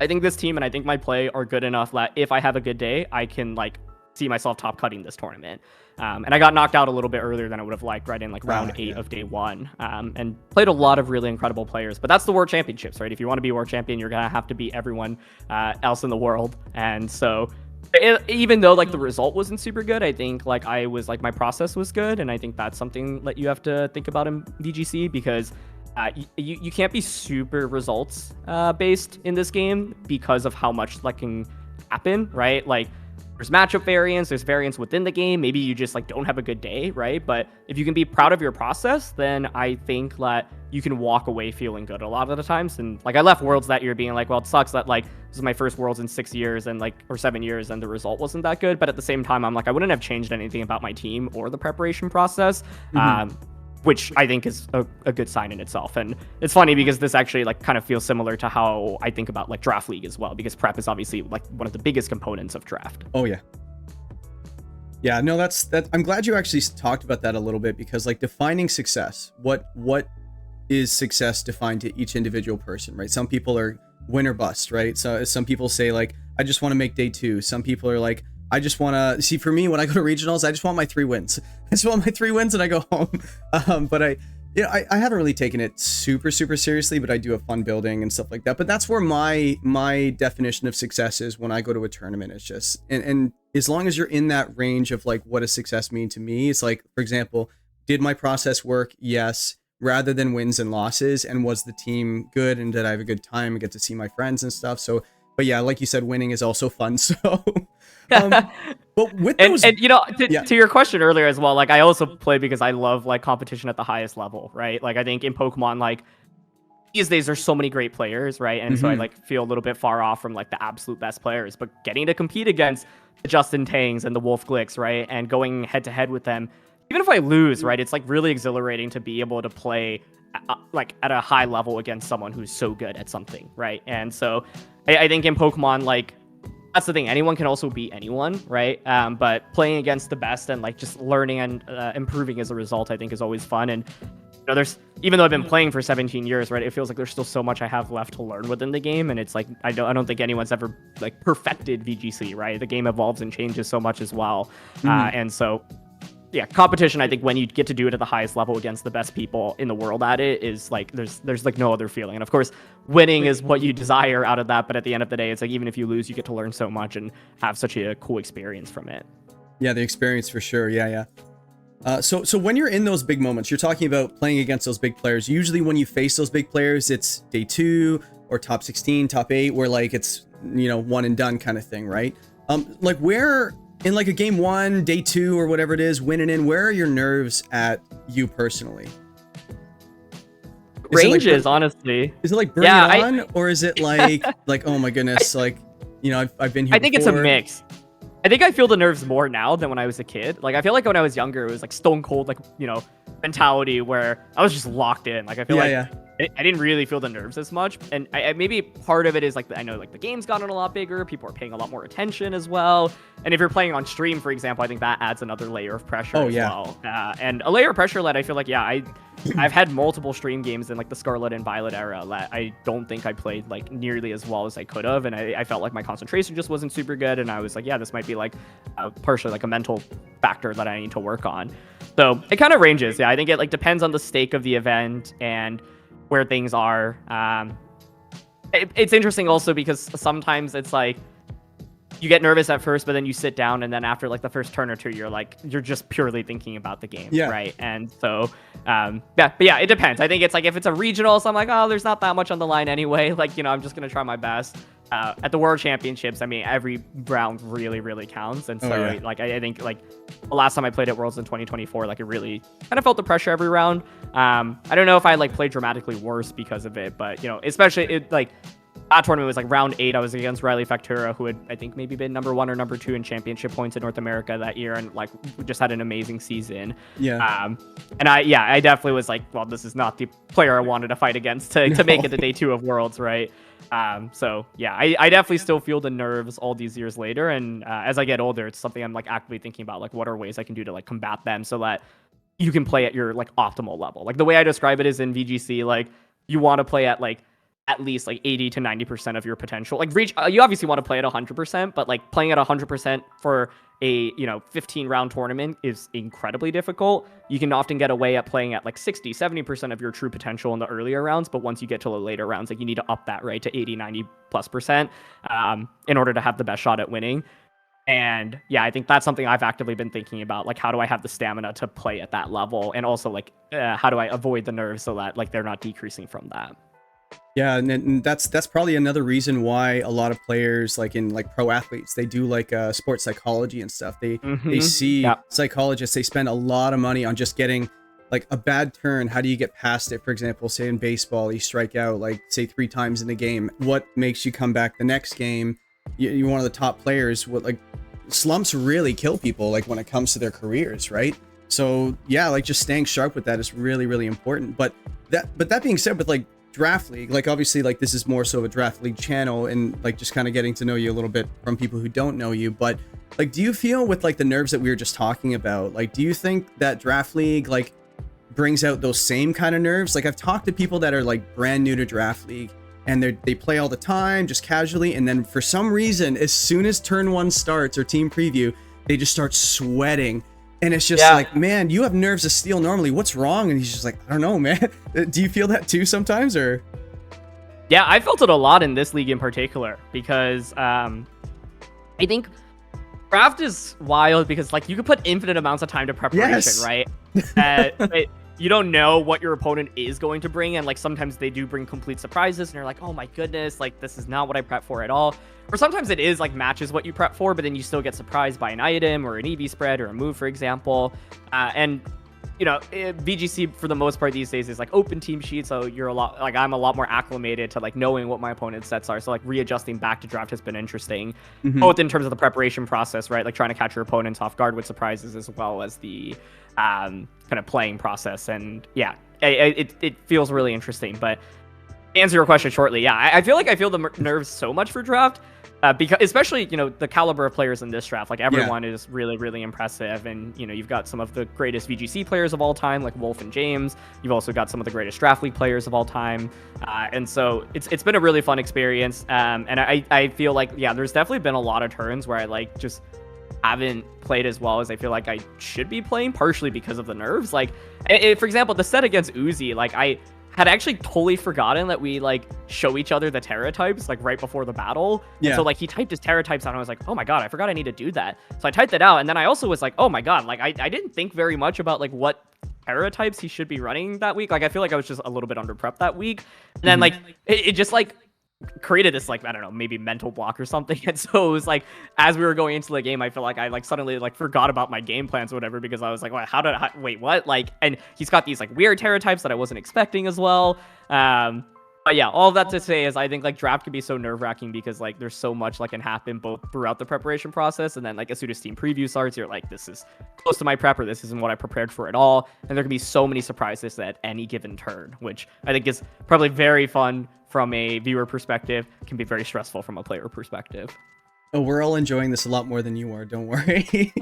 I think this team and I think my play are good enough that if I have a good day, I can like see myself top cutting this tournament. And I got knocked out a little bit earlier than I would have liked, right in like round 8 of day 1, and played a lot of really incredible players. But that's the World Championships, right? If you want to be World Champion, you're gonna have to beat everyone else in the world. And so, even though like the result wasn't super good, I think like I was like my process was good, and I think that's something that you have to think about in VGC because. You can't be super results based in this game because of how much like can happen, right? Like there's matchup variance, there's variance within the game. Maybe you just like don't have a good day, right? But if you can be proud of your process, then I think that you can walk away feeling good a lot of the times. And like I left Worlds that year being like, well, it sucks that like this is my first Worlds in 6 years and like or 7 years and the result wasn't that good. But at the same time, I'm like I wouldn't have changed anything about my team or the preparation process. Which I think is a good sign in itself. And it's funny because this actually like kind of feels similar to how I think about like Draft League as well, because prep is obviously like one of the biggest components of draft. Oh yeah. Yeah, no, that's I'm glad you actually talked about that a little bit because like defining success, what is success defined to each individual person, right? Some people are win or bust, right? So some people say like, I just want to make day 2. Some people are like, I just want to see, for me, when I go to regionals, I just want my 3 wins. I just want my 3 wins and I go home. But I haven't really taken it super seriously, but I do have fun building and stuff like that. But that's where my definition of success is when I go to a tournament. It's just, and as long as you're in that range of like, what does success mean to me? It's like, for example, did my process work? Yes. Rather than wins and losses. And was the team good? And did I have a good time and get to see my friends and stuff? So, but yeah, like you said, winning is also fun. So, but with those, and to your question earlier as well, like I also play because I love like competition at the highest level, right? Like I think in Pokemon, like these days there's so many great players, right? And so I like feel a little bit far off from like the absolute best players, but getting to compete against the Justin Tangs and the Wolf Glicks, right? And going head to head with them, even if I lose, right? It's like really exhilarating to be able to play like at a high level against someone who's so good at something, right? And so I think in Pokemon, like that's the thing. Anyone can also beat anyone, right? But playing against the best and like just learning and improving as a result, I think is always fun. And there's, even though I've been playing for 17 years, right? It feels like there's still so much I have left to learn within the game. And it's like I don't think anyone's ever like perfected VGC, right? The game evolves and changes so much as well, and so. Yeah, competition, I think when you get to do it at the highest level against the best people in the world at it is like there's like no other feeling. And of course, winning is what you desire out of that, but at the end of the day, it's like even if you lose, you get to learn so much and have such a cool experience from it. Yeah, the experience for sure. Yeah. So when you're in those big moments, you're talking about playing against those big players. Usually when you face those big players, it's day 2 or top 16, top 8, where like it's, one and done kind of thing, right? Like where in like a game 1, day 2, or whatever it is, winning in, where are your nerves at you personally? Ranges, honestly. Is it like bring it on, or is it like like oh my goodness, like I've been here. I think it's a mix. I think I feel the nerves more now than when I was a kid. Like I feel like when I was younger, it was like stone cold, like mentality where I was just locked in. Like I feel I didn't really feel the nerves as much, and I maybe part of it is like I know like the game's gotten a lot bigger, people are paying a lot more attention as well, and if you're playing on stream, for example, I think that adds another layer of pressure as well, and a layer of pressure that I feel like I've had multiple stream games in like the Scarlet and Violet era that I don't think I played like nearly as well as I could have, and I felt like my concentration just wasn't super good, and I was like, yeah, this might be like partially like a mental factor that I need to work on. So it kind of ranges. I think it like depends on the stake of the event and where things are. It's interesting also because sometimes it's like you get nervous at first, but then you sit down, and then after like the first turn or two, you're just purely thinking about the game, right? And so it depends. I think it's like if it's a regional, so I'm like, oh, there's not that much on the line anyway. Like I'm just gonna try my best. At the World Championships, I mean, every round really counts, and so like I think like the last time I played at Worlds in 2024, like it really kind of felt the pressure every round. I don't know if I like played dramatically worse because of it, but especially it like that tournament was like round 8. I was against Riley Factura, who had I think maybe been number 1 or number 2 in championship points in North America that year, and like just had an amazing season. And I definitely was like, well, this is not the player I wanted to fight against to make it to day 2 of Worlds, right? So yeah, I definitely still feel the nerves all these years later, and as I get older, it's something I'm like actively thinking about, like what are ways I can do to like combat them so that you can play at your like optimal level. Like the way I describe it is in VGC, like you want to play at like at least like 80 to 90% of your potential. Like reach, you obviously want to play at 100%, but like playing at 100% for a 15 round tournament is incredibly difficult. You can often get away at playing at like 60-70% of your true potential in the earlier rounds, but once you get to the later rounds, like you need to up that, right, to 80-90+% in order to have the best shot at winning. And yeah, I think that's something I've actively been thinking about. Like, how do I have the stamina to play at that level? And also, like, how do I avoid the nerves so that like they're not decreasing from that? Yeah, and that's probably another reason why a lot of players, like in like pro athletes, they do like sports psychology and stuff. They see psychologists, they spend a lot of money on just getting like a bad turn. How do you get past it? For example, say in baseball, you strike out like say 3 times in a game. What makes you come back the next game? You're one of the top players. What, like, slumps really kill people, like when it comes to their careers, right? So yeah, like just staying sharp with that is really, really important. But that being said, with like Draft League, like obviously like this is more so a Draft League channel, and like just kind of getting to know you a little bit from people who don't know you. But like, do you feel with like the nerves that we were just talking about, like do you think that Draft League like brings out those same kind of nerves? Like I've talked to people that are like brand new to Draft League, and they play all the time, just casually, and then for some reason, as soon as turn 1 starts or team preview, they just start sweating. And it's just like, man, you have nerves of steel normally. What's wrong? And he's just like, I don't know, man. Do you feel that too sometimes, or? Yeah, I felt it a lot in this league in particular because I think draft is wild because like you could put infinite amounts of time to preparation, right? You don't know what your opponent is going to bring, and like sometimes they do bring complete surprises, and you're like, oh my goodness, like this is not what I prepped for at all. Or sometimes it is like matches what you prep for, but then you still get surprised by an item or an EV spread or a move, for example. And VGC for the most part these days is like open team sheet, so I'm a lot more acclimated to like knowing what my opponent's sets are. So like readjusting back to draft has been interesting, both in terms of the preparation process, right? Like trying to catch your opponents off guard with surprises, as well as the kind of playing process. And yeah, it feels really interesting. But to answer your question shortly, yeah, I feel like I feel the nerves so much for draft. Because especially, the caliber of players in this draft, like everyone is really, really impressive. And, you've got some of the greatest VGC players of all time, like Wolf and James. You've also got some of the greatest Draft League players of all time. And so it's been a really fun experience. And I feel like, yeah, there's definitely been a lot of turns where I like just haven't played as well as I feel like I should be playing, partially because of the nerves. Like, for example, the set against Uzi, like I had actually totally forgotten that we like show each other the Terra types like right before the battle. Yeah. And so like he typed his Terra types out, and I was like, oh my god, I forgot I need to do that. So I typed it out, and then I also was like, oh my god, like I didn't think very much about like what Terra types he should be running that week. Like I feel like I was just a little bit under prepped that week. And then like it just like created this like, I don't know, maybe mental block or something. And so it was like, as we were going into the game, I feel like I like suddenly like forgot about my game plans or whatever, because I was like, wait, what? Like, and he's got these like weird Terra types that I wasn't expecting as well. But yeah, all of that to say is I think like draft can be so nerve-wracking because like there's so much like can happen both throughout the preparation process, and then like as soon as team preview starts, you're like, this is close to my prep, or this isn't what I prepared for at all. And there can be so many surprises at any given turn, which I think is probably very fun from a viewer perspective, can be very stressful from a player perspective. Oh, we're all enjoying this a lot more than you are. Don't worry.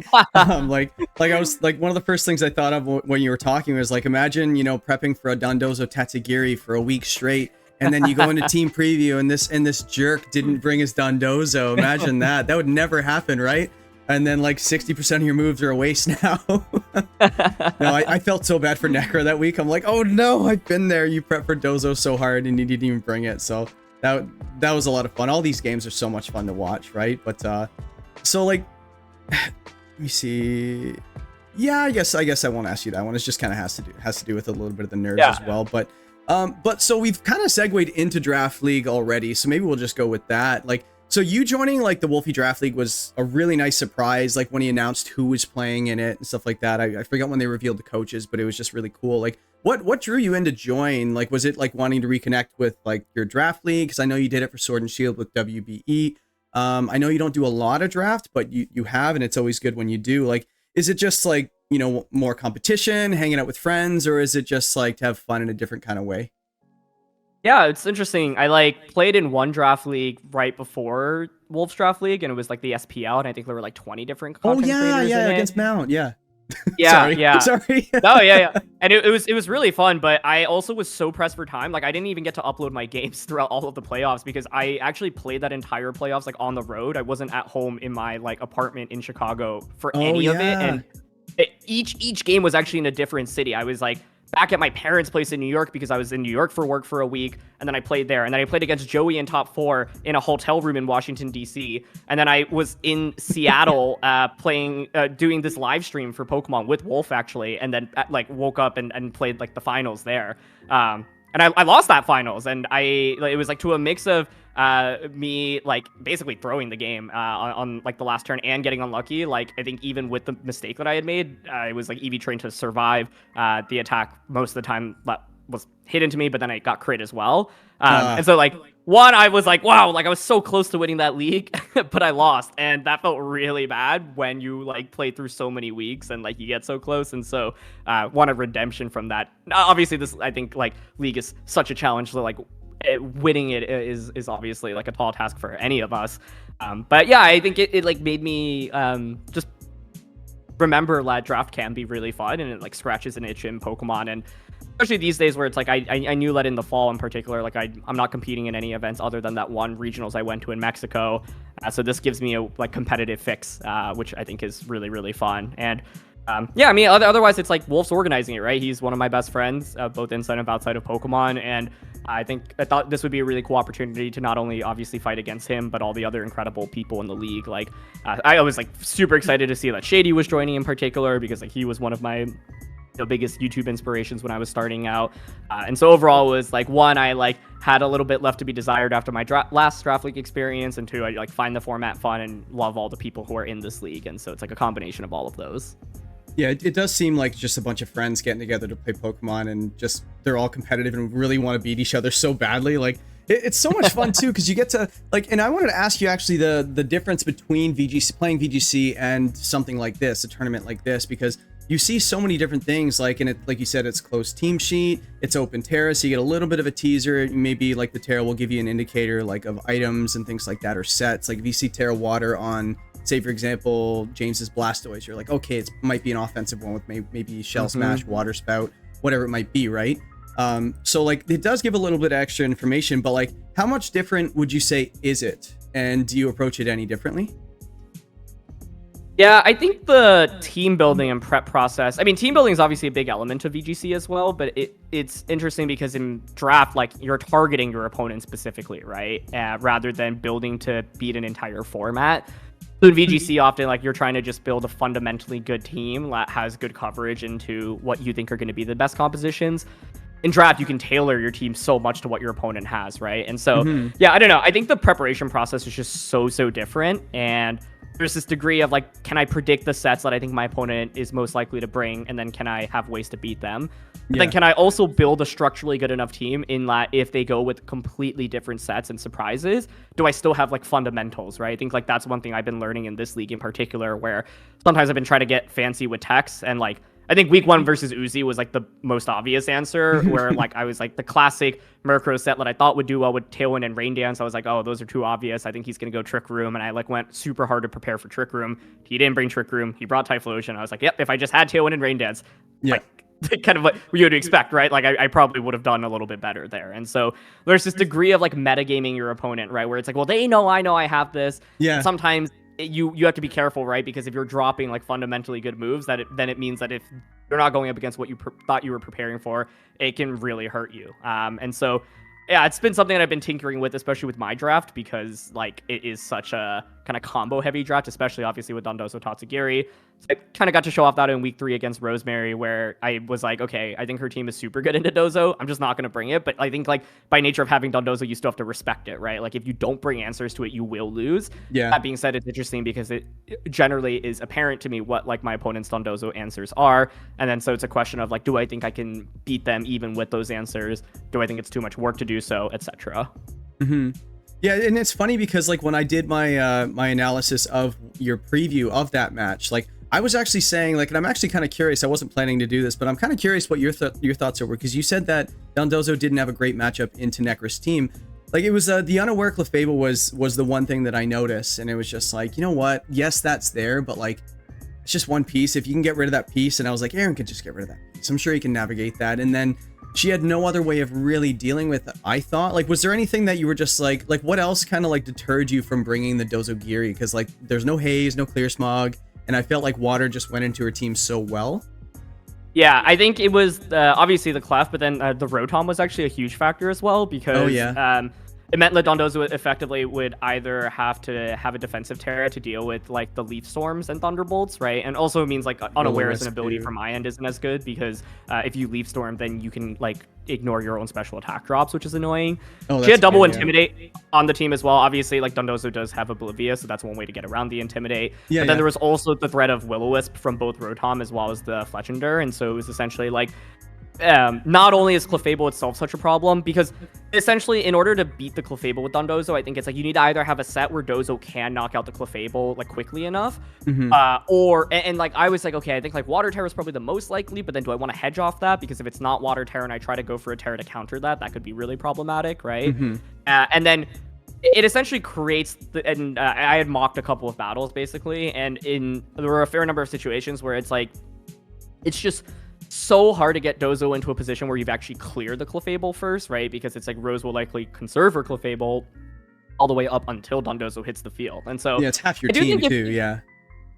Like I was like, one of the first things I thought of when you were talking was like, imagine, prepping for a Dondozo Tatsugiri for a week straight, and then you go into team preview and this jerk didn't bring his Dondozo. Imagine that. That would never happen, right? And then like 60% of your moves are a waste now. No, I felt so bad for Necro that week. I'm like, oh no, I've been there. You prepped for Dozo so hard and you didn't even bring it. So that was a lot of fun. All these games are so much fun to watch, right? But so like, let me see. Yeah, I guess I won't ask you that one. It just kind of has to do with a little bit of the nerves as well. But so we've kind of segued into Draft League already. So maybe we'll just go with that. Like, so you joining like the Wolfey Draft League was a really nice surprise, like when he announced who was playing in it and stuff like that. I forgot when they revealed the coaches, but it was just really cool. Like what drew you in to join? Like, was it like wanting to reconnect with like your Draft League? Because I know you did it for Sword and Shield with WBE. I know you don't do a lot of draft, but you have, and it's always good when you do. Like, is it just like, more competition, hanging out with friends, or is it just like to have fun in a different kind of way? Yeah, it's interesting. I like played in one draft league right before Wolf's Draft League, and it was like the SPL, and I think there were like 20 different content creators in it. Against Mount, yeah. Yeah, Sorry. yeah. Sorry. No, yeah. And it was really fun, but I also was so pressed for time. Like I didn't even get to upload my games throughout all of the playoffs because I actually played that entire playoffs like on the road. I wasn't at home in my like apartment in Chicago for any of it. And each game was actually in a different city. I was like back at my parents' place in New York because I was in New York for work for a week, and then I played there, and then I played against Joey in top 4 in a hotel room in Washington D.C., and then I was in Seattle doing this live stream for Pokemon with Wolf actually, and then like woke up and played like the finals there. And I lost that finals, and it was like to a mix of me like basically throwing the game on like the last turn and getting unlucky. Like I think even with the mistake that I had made, it was like EV trained to survive the attack most of the time that was hit into me, but then I got crit as well. And so like I was like, wow, like I was so close to winning that league, but I lost, and that felt really bad when you like play through so many weeks and like you get so close. And so wanted redemption from that. Obviously, this I think like league is such a challenge, so like winning it is obviously like a tall task for any of us. But yeah, I think it like made me just remember that draft can be really fun, and it like scratches an itch in Pokemon. And especially these days where it's like I knew that in the fall in particular, like I'm not competing in any events other than that one regionals I went to in Mexico. So this gives me a like competitive fix, which I think is really, really fun. And yeah, I mean, otherwise it's like Wolf's organizing it, right? He's one of my best friends, both inside and outside of Pokemon. And I thought this would be a really cool opportunity to not only obviously fight against him, but all the other incredible people in the league. Like I was like super excited to see that Shady was joining in particular, because like he was one of my biggest YouTube inspirations when I was starting out. And so overall it was like, one, I like had a little bit left to be desired after my last draft league experience, and two, I like find the format fun and love all the people who are in this league. And so it's like a combination of all of those. Yeah, it does seem like just a bunch of friends getting together to play Pokemon, and just they're all competitive and really want to beat each other so badly. Like it's so much fun too, because you get to like, and I wanted to ask you actually the difference between playing VGC and something like this, a tournament like this, because you see so many different things, like, and it, like you said, it's closed team sheet, it's open Terra, so you get a little bit of a teaser. Maybe like the Terra will give you an indicator like of items and things like that, or sets. Like if you see Terra Water on, say for example, James's Blastoise, you're like, okay, it might be an offensive one with maybe Shell Smash, Water Spout, whatever it might be, right? So like it does give a little bit of extra information, but like how much different would you say is it? And do you approach it any differently? Yeah, I think the team building and prep process, I mean, team building is obviously a big element of VGC as well, but it's interesting because in draft, like you're targeting your opponent specifically, right? Rather than building to beat an entire format. So in VGC, often like you're trying to just build a fundamentally good team that has good coverage into what you think are going to be the best compositions. In draft, you can tailor your team so much to what your opponent has, right? And so, yeah, I don't know. I think the preparation process is just so different. And there's this degree of like, can I predict the sets that I think my opponent is most likely to bring? And then can I have ways to beat them? But then can I also build a structurally good enough team in that if they go with completely different sets and surprises, do I still have like fundamentals, right? I think like that's one thing I've been learning in this league in particular, where sometimes I've been trying to get fancy with techs, and like I think week 1 versus Uzi was like the most obvious answer, where like I was like the classic Murkrow set that I thought would do well with Tailwind and Rain Dance. I was like, oh, those are too obvious. I think he's going to go Trick Room. And I like went super hard to prepare for Trick Room. He didn't bring Trick Room. He brought Typhlosion. I was like, yep, if I just had Tailwind and Rain Dance, like kind of what you would expect, right? Like I probably would have done a little bit better there. And so there's this degree of like metagaming your opponent, right? Where it's like, well, they know I have this. Yeah. And sometimes you have to be careful, right? Because if you're dropping like fundamentally good moves, then it means that if you're not going up against what you thought you were preparing for, it can really hurt you. And so, yeah, it's been something that I've been tinkering with, especially with my draft, because like it is such a kind of combo heavy draft, especially obviously with Dondozo Tatsugiri. So I kind of got to show off that in week 3 against Rosemary, where I was like, okay, I think her team is super good into Dozo. I'm just not going to bring it. But I think like by nature of having Dondozo, you still have to respect it, right? Like if you don't bring answers to it, you will lose. Yeah. That being said, it's interesting because it generally is apparent to me what like my opponent's Dondozo answers are. And then so it's a question of like, do I think I can beat them even with those answers? Do I think it's too much work to do so, etc.? Yeah, and it's funny because like when I did my my analysis of your preview of that match, like I was actually saying like, and I'm actually kind of curious. I wasn't planning to do this, but I'm kind of curious what your thoughts are, because you said that Dondozo didn't have a great matchup into Necros' team. Like it was the unaware Clefable was the one thing that I noticed, and it was just like, you know what? Yes, that's there, but like it's just one piece. If you can get rid of that piece, and I was like, Aaron could just get rid of that piece. I'm sure he can navigate that. And then she had no other way of really dealing with it, I thought. Like, was there anything that you were just like what else kind of like deterred you from bringing the Dozogiri? Because like there's no haze, no clear smog, and I felt like water just went into her team so well. Yeah, I think it was obviously the clef, but then the Rotom was actually a huge factor as well, because it meant that Dondozo effectively would either have to have a defensive Terra to deal with like the Leaf Storms and Thunderbolts, right? And also it means like Unawares and ability from my end isn't as good, because if you Leaf Storm, then you can like ignore your own special attack drops, which is annoying. She had double Intimidate on the team as well. Obviously, like Dondozo does have Oblivious, so that's one way to get around the Intimidate. But then there was also the threat of Will-O-Wisp from both Rotom as well as the Fletchinder, and so it was essentially like not only is Clefable itself such a problem, because essentially in order to beat the Clefable with Dondozo, I think it's like you need to either have a set where Dozo can knock out the Clefable like quickly enough, or like I was like, okay, I think like Water Terror is probably the most likely, but then do I want to hedge off that? Because if it's not Water Terror and I try to go for a Terror to counter that, that could be really problematic, right? And then it essentially creates I had mocked a couple of battles basically, and there were a fair number of situations where it's like it's just so hard to get Dozo into a position where you've actually cleared the Clefable first, right? Because it's like Rose will likely conserve her Clefable all the way up until Dondozo hits the field. And so it's half your team too,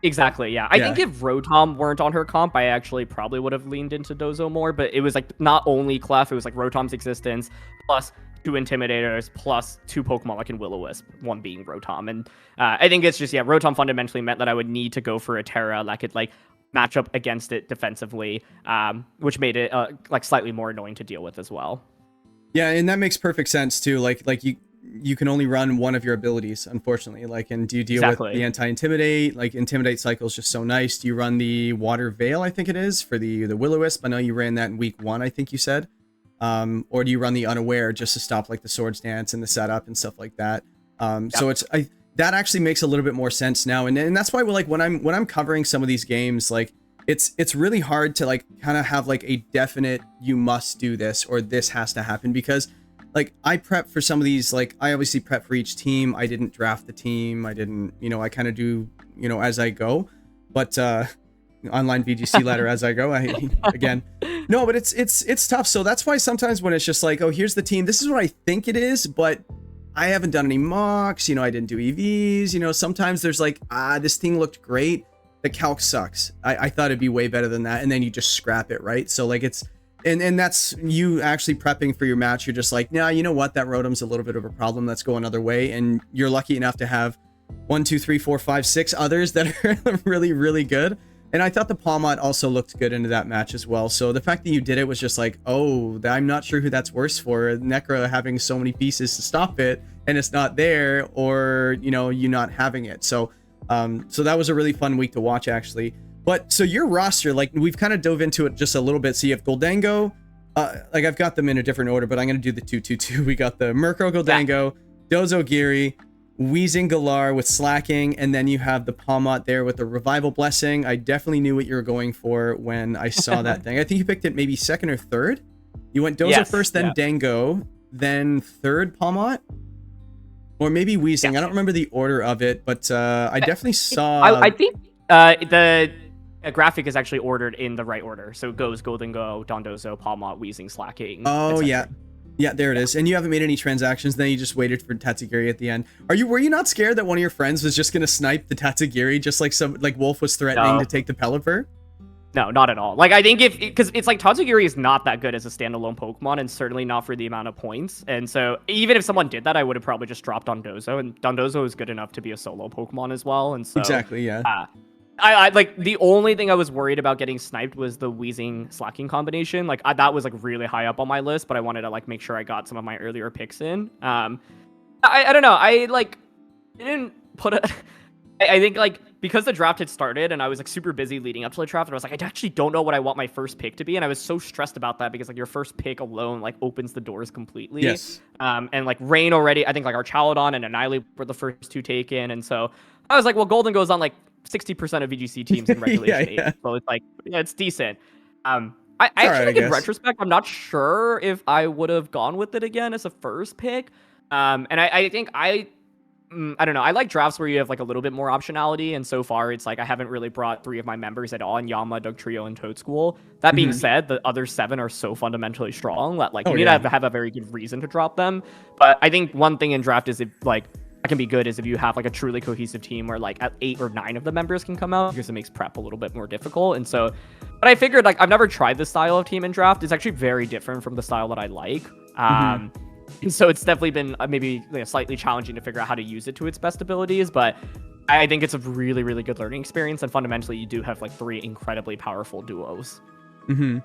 Exactly, yeah. I think if Rotom weren't on her comp, I actually probably would have leaned into Dozo more, but it was like not only Clef, it was like Rotom's existence, plus 2 Intimidators, plus 2 Pokemon like in Will-O-Wisp, one being Rotom. And I think it's just, Rotom fundamentally meant that I would need to go for a Terra that could like match up against it defensively, which made it like slightly more annoying to deal with as well. Yeah, and that makes perfect sense too. Like you can only run one of your abilities, unfortunately. Like, and do you deal with the anti-intimidate? Like, intimidate cycle is just so nice. Do you run the Water Veil, I think it is, for the Will-O-Wisp? I know you ran that in week 1, I think you said. Or do you run the Unaware just to stop like the Swords Dance and the setup and stuff like that? So that actually makes a little bit more sense now, and that's why like when I'm covering some of these games, like it's really hard to like kind of have like a definite you must do this or this has to happen, because like I prep for some of these, like I obviously prep for each team. I didn't draft the team. I didn't, I kind of do, as I go, but online VGC ladder as I go. No, but it's tough. So that's why sometimes when it's just like, oh, here's the team, this is what I think it is, but I haven't done any mocks, I didn't do EVs, sometimes there's like, this thing looked great. The calc sucks. I thought it'd be way better than that. And then you just scrap it, right? So like and that's you actually prepping for your match. You're just like, nah, you know what? That Rotom's a little bit of a problem. Let's go another way. And you're lucky enough to have 1, 2, 3, 4, 5, 6 others that are really, really good. And I thought the Palmot also looked good into that match as well. So the fact that you did it was just like, oh, I'm not sure who that's worse for. Necro having so many pieces to stop it and it's not there, or, you not having it. So that was a really fun week to watch, actually. But so your roster, like we've kind of dove into it just a little bit. So you have Goldango, like I've got them in a different order, but I'm going to do the 2-2-2. We got the Murkrow Goldango, Dozogiri, Weezing Galar with Slacking, and then you have the Palmot there with the Revival Blessing. I definitely knew what you were going for when I saw that thing. I think you picked it maybe 2nd or 3rd. You went Dozo first, then Dango, then 3rd Palmot, or maybe Weezing. I don't remember the order of it, but I definitely saw. I think the graphic is actually ordered in the right order, so it goes Goldango, Dondozo, Palmot, Weezing, Slacking. Oh yeah, there it is. And you haven't made any transactions, then you just waited for Tatsugiri at the end. Were you not scared that one of your friends was just gonna snipe the Tatsugiri, just like Wolf was threatening to take the Pelipper? No, not at all. Like, I think because it's like Tatsugiri is not that good as a standalone Pokemon, and certainly not for the amount of points. And so even if someone did that, I would have probably just dropped Dondozo, and Dondozo is good enough to be a solo Pokemon as well. And so exactly, yeah. I like the only thing I was worried about getting sniped was the Weezing Slacking combination. Like that was like really high up on my list, but I wanted to like make sure I got some of my earlier picks in. I don't know. I like didn't put a. I think like because the draft had started and I was like super busy leading up to the draft, and I was like, I actually don't know what I want my first pick to be, and I was so stressed about that because like your first pick alone like opens the doors completely. Yes. And like Rain already, I think like our Chaladon and Annihilate were the first 2 taken, and so I was like, well, Golden goes on like 60% of VGC teams in regulation 8, so it's like it's decent. I actually think in retrospect, I'm not sure if I would have gone with it again as a first pick. And I think I don't know. I like drafts where you have like a little bit more optionality, and so far it's like I haven't really brought 3 of my members at all in Yama, Dugtrio, and Toad School. That being said, the other 7 are so fundamentally strong that like you need to have a very good reason to drop them. But I think one thing in draft is if like that can be good is if you have like a truly cohesive team where like 8 or 9 of the members can come out, because it makes prep a little bit more difficult. And so, but I figured like I've never tried this style of team in draft. It's actually very different from the style that I like. And so it's definitely been maybe slightly challenging to figure out how to use it to its best abilities, but I think it's a really, really good learning experience. And fundamentally, you do have like 3 incredibly powerful duos. And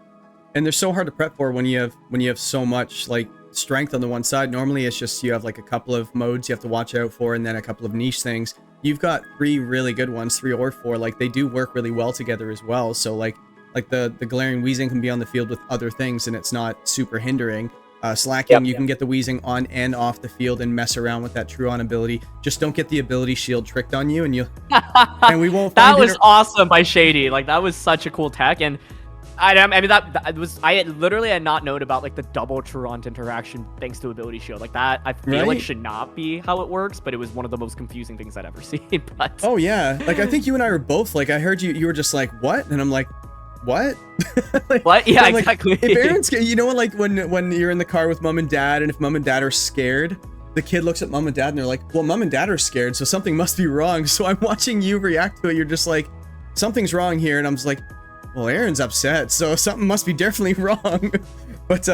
they're so hard to prep for when you have so much like strength on the one side. Normally, it's just you have like a couple of modes you have to watch out for, and then a couple of niche things. You've got 3 really good ones, 3 or 4. Like they do work really well together as well. So like the glaring wheezing can be on the field with other things, and it's not super hindering. Slacking, you can get the wheezing on and off the field and mess around with that true on ability. Just don't get the ability shield tricked on you, and you and we won't. That was awesome by Shady. Like that was such a cool tech, and I mean that was I had not known about like the double Truant interaction thanks to ability shield. Like that I feel like should not be how it works, but it was one of the most confusing things I'd ever seen. But oh yeah, like I think you and I were both like I heard you were just like what, and I'm like. What? Like, what? Yeah, like, exactly. If Aaron's scared, you know, like when you're in the car with mom and dad, and if mom and dad are scared, the kid looks at mom and dad and they're like, well, mom and dad are scared, so something must be wrong. So I'm watching you react to it. You're just like, something's wrong here. And I'm just like, well, Aaron's upset, so something must be definitely wrong. But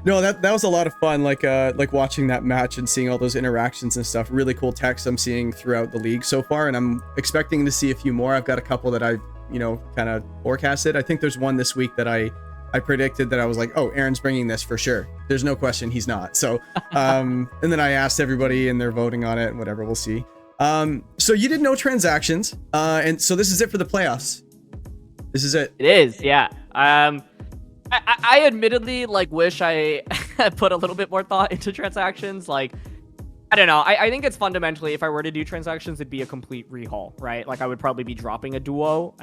no, that was a lot of fun. Like watching that match and seeing all those interactions and stuff. Really cool text I'm seeing throughout the league so far. And I'm expecting to see a few more. I've got a couple that I've kind of forecasted. I think there's one this week that I predicted that I was like, oh, Aaron's bringing this for sure. There's no question he's not. So, and then I asked everybody and they're voting on it and whatever, we'll see. So you did no transactions. And so this is it for the playoffs. This is it. It is. Yeah. I admittedly like wish I had put a little bit more thought into transactions. Like, I don't know. I think it's fundamentally, if I were to do transactions, it'd be a complete rehaul, right? Like I would probably be dropping a duo,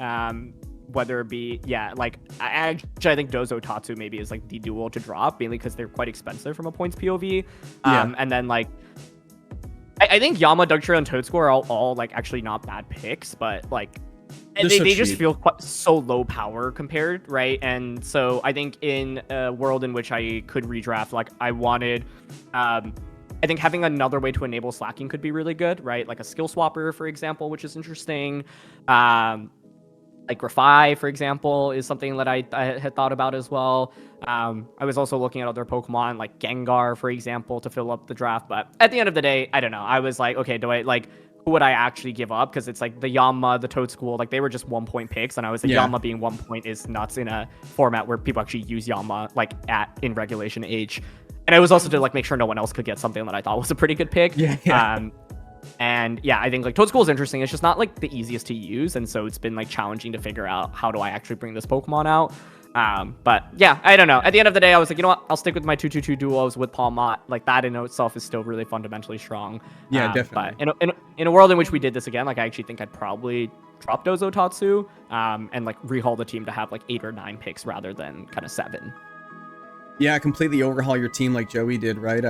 whether it be, like I think Dozo Tatsu maybe is like the duo to drop, mainly because they're quite expensive from a points POV. And then like, I think Yama, Dugtrio, and Toad School are all like actually not bad picks, but like, and they just feel so low power compared, right? And so I think in a world in which I could redraft, like I wanted, I think having another way to enable slacking could be really good, right? Like a skill swapper, for example, which is interesting. Like Grafai, for example, is something that I had thought about as well. I was also looking at other Pokemon like Gengar, for example, to fill up the draft. But at the end of the day, I don't know. I was like, okay, who would I actually give up? Because it's like the Yama, the Toad School, like they were just 1-point picks. And I was like, Yama being 1 point is nuts in a format where people actually use Yama like in regulation age. And it was also to like make sure no one else could get something that I thought was a pretty good pick. And yeah, I think like Toad School is interesting. It's just not like the easiest to use, and so it's been like challenging to figure out how do I actually bring this Pokemon out. But yeah, I don't know. At the end of the day, I was like, you know what? I'll stick with my 2/2/2 duos with Palmot. Like that in itself is still really fundamentally strong. Yeah, definitely. But in a world in which we did this again, like I actually think I'd probably drop Dozo Tatsu and like rehaul the team to have like 8 or 9 picks rather than kind of 7. Yeah, completely overhaul your team like Joey did, right?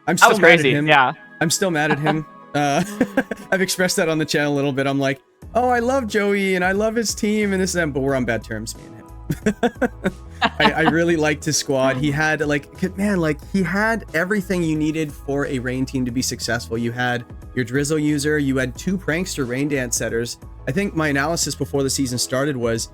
I'm still mad at him. Yeah, I'm still mad at him. I've expressed that on the channel a little bit. I'm like, oh, I love Joey and I love his team and this and that, but we're on bad terms, me and him. I really liked his squad. He had he had everything you needed for a rain team to be successful. You had your Drizzle user, you had 2 prankster rain dance setters. I think my analysis before the season started was